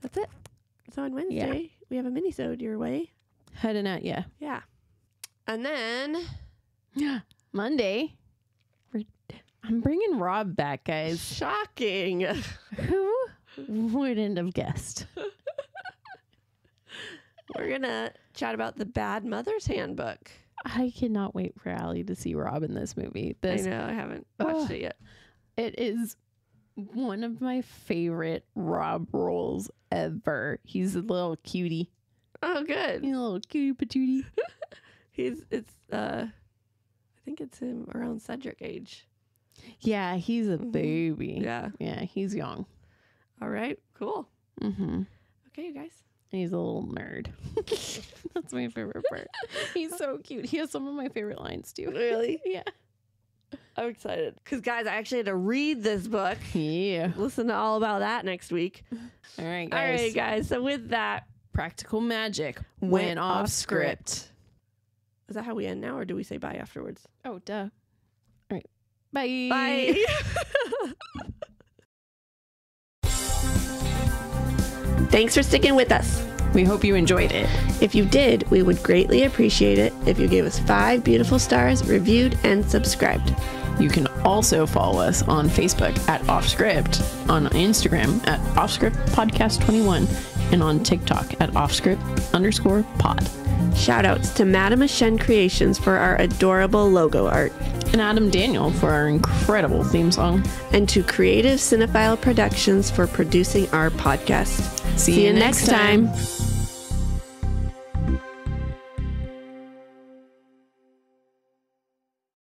That's it. So on Wednesday, we have a mini-sode your way. Heading out, yeah. Yeah. And then... Monday, I'm bringing Rob back, guys. Shocking. Who wouldn't have guessed? We're going to chat about the Bad Mother's Handbook. I cannot wait for Allie to see Rob in this movie. I know. I haven't watched it yet. It is one of my favorite Rob roles ever. He's a little cutie. Oh, good. He's a little cutie patootie. I think it's him around Cedric age. Yeah, he's a baby. Yeah. Yeah, he's young. All right. Cool. Mm-hmm. Okay, you guys. And he's a little nerd. That's my favorite part. He's so cute. He has some of my favorite lines, too. Really? Yeah. I'm excited. Because, guys, I actually had to read this book. Yeah. Listen to all about that next week. All right, All guys. right, guys. So with that, Practical magic went off script. Is that how we end now, or do we say bye afterwards? Oh, duh. All right. Bye. Bye. Thanks for sticking with us. We hope you enjoyed it. If you did, we would greatly appreciate it if you gave us 5 beautiful stars, reviewed, and subscribed. You can also follow us on Facebook at Offscript, on Instagram at Offscript Podcast 21, and on TikTok at Offscript_pod. Shoutouts to Madam Ashen Creations for our adorable logo art. And Adam Daniel for our incredible theme song. And to Creative Cinephile Productions for producing our podcast. See you next time.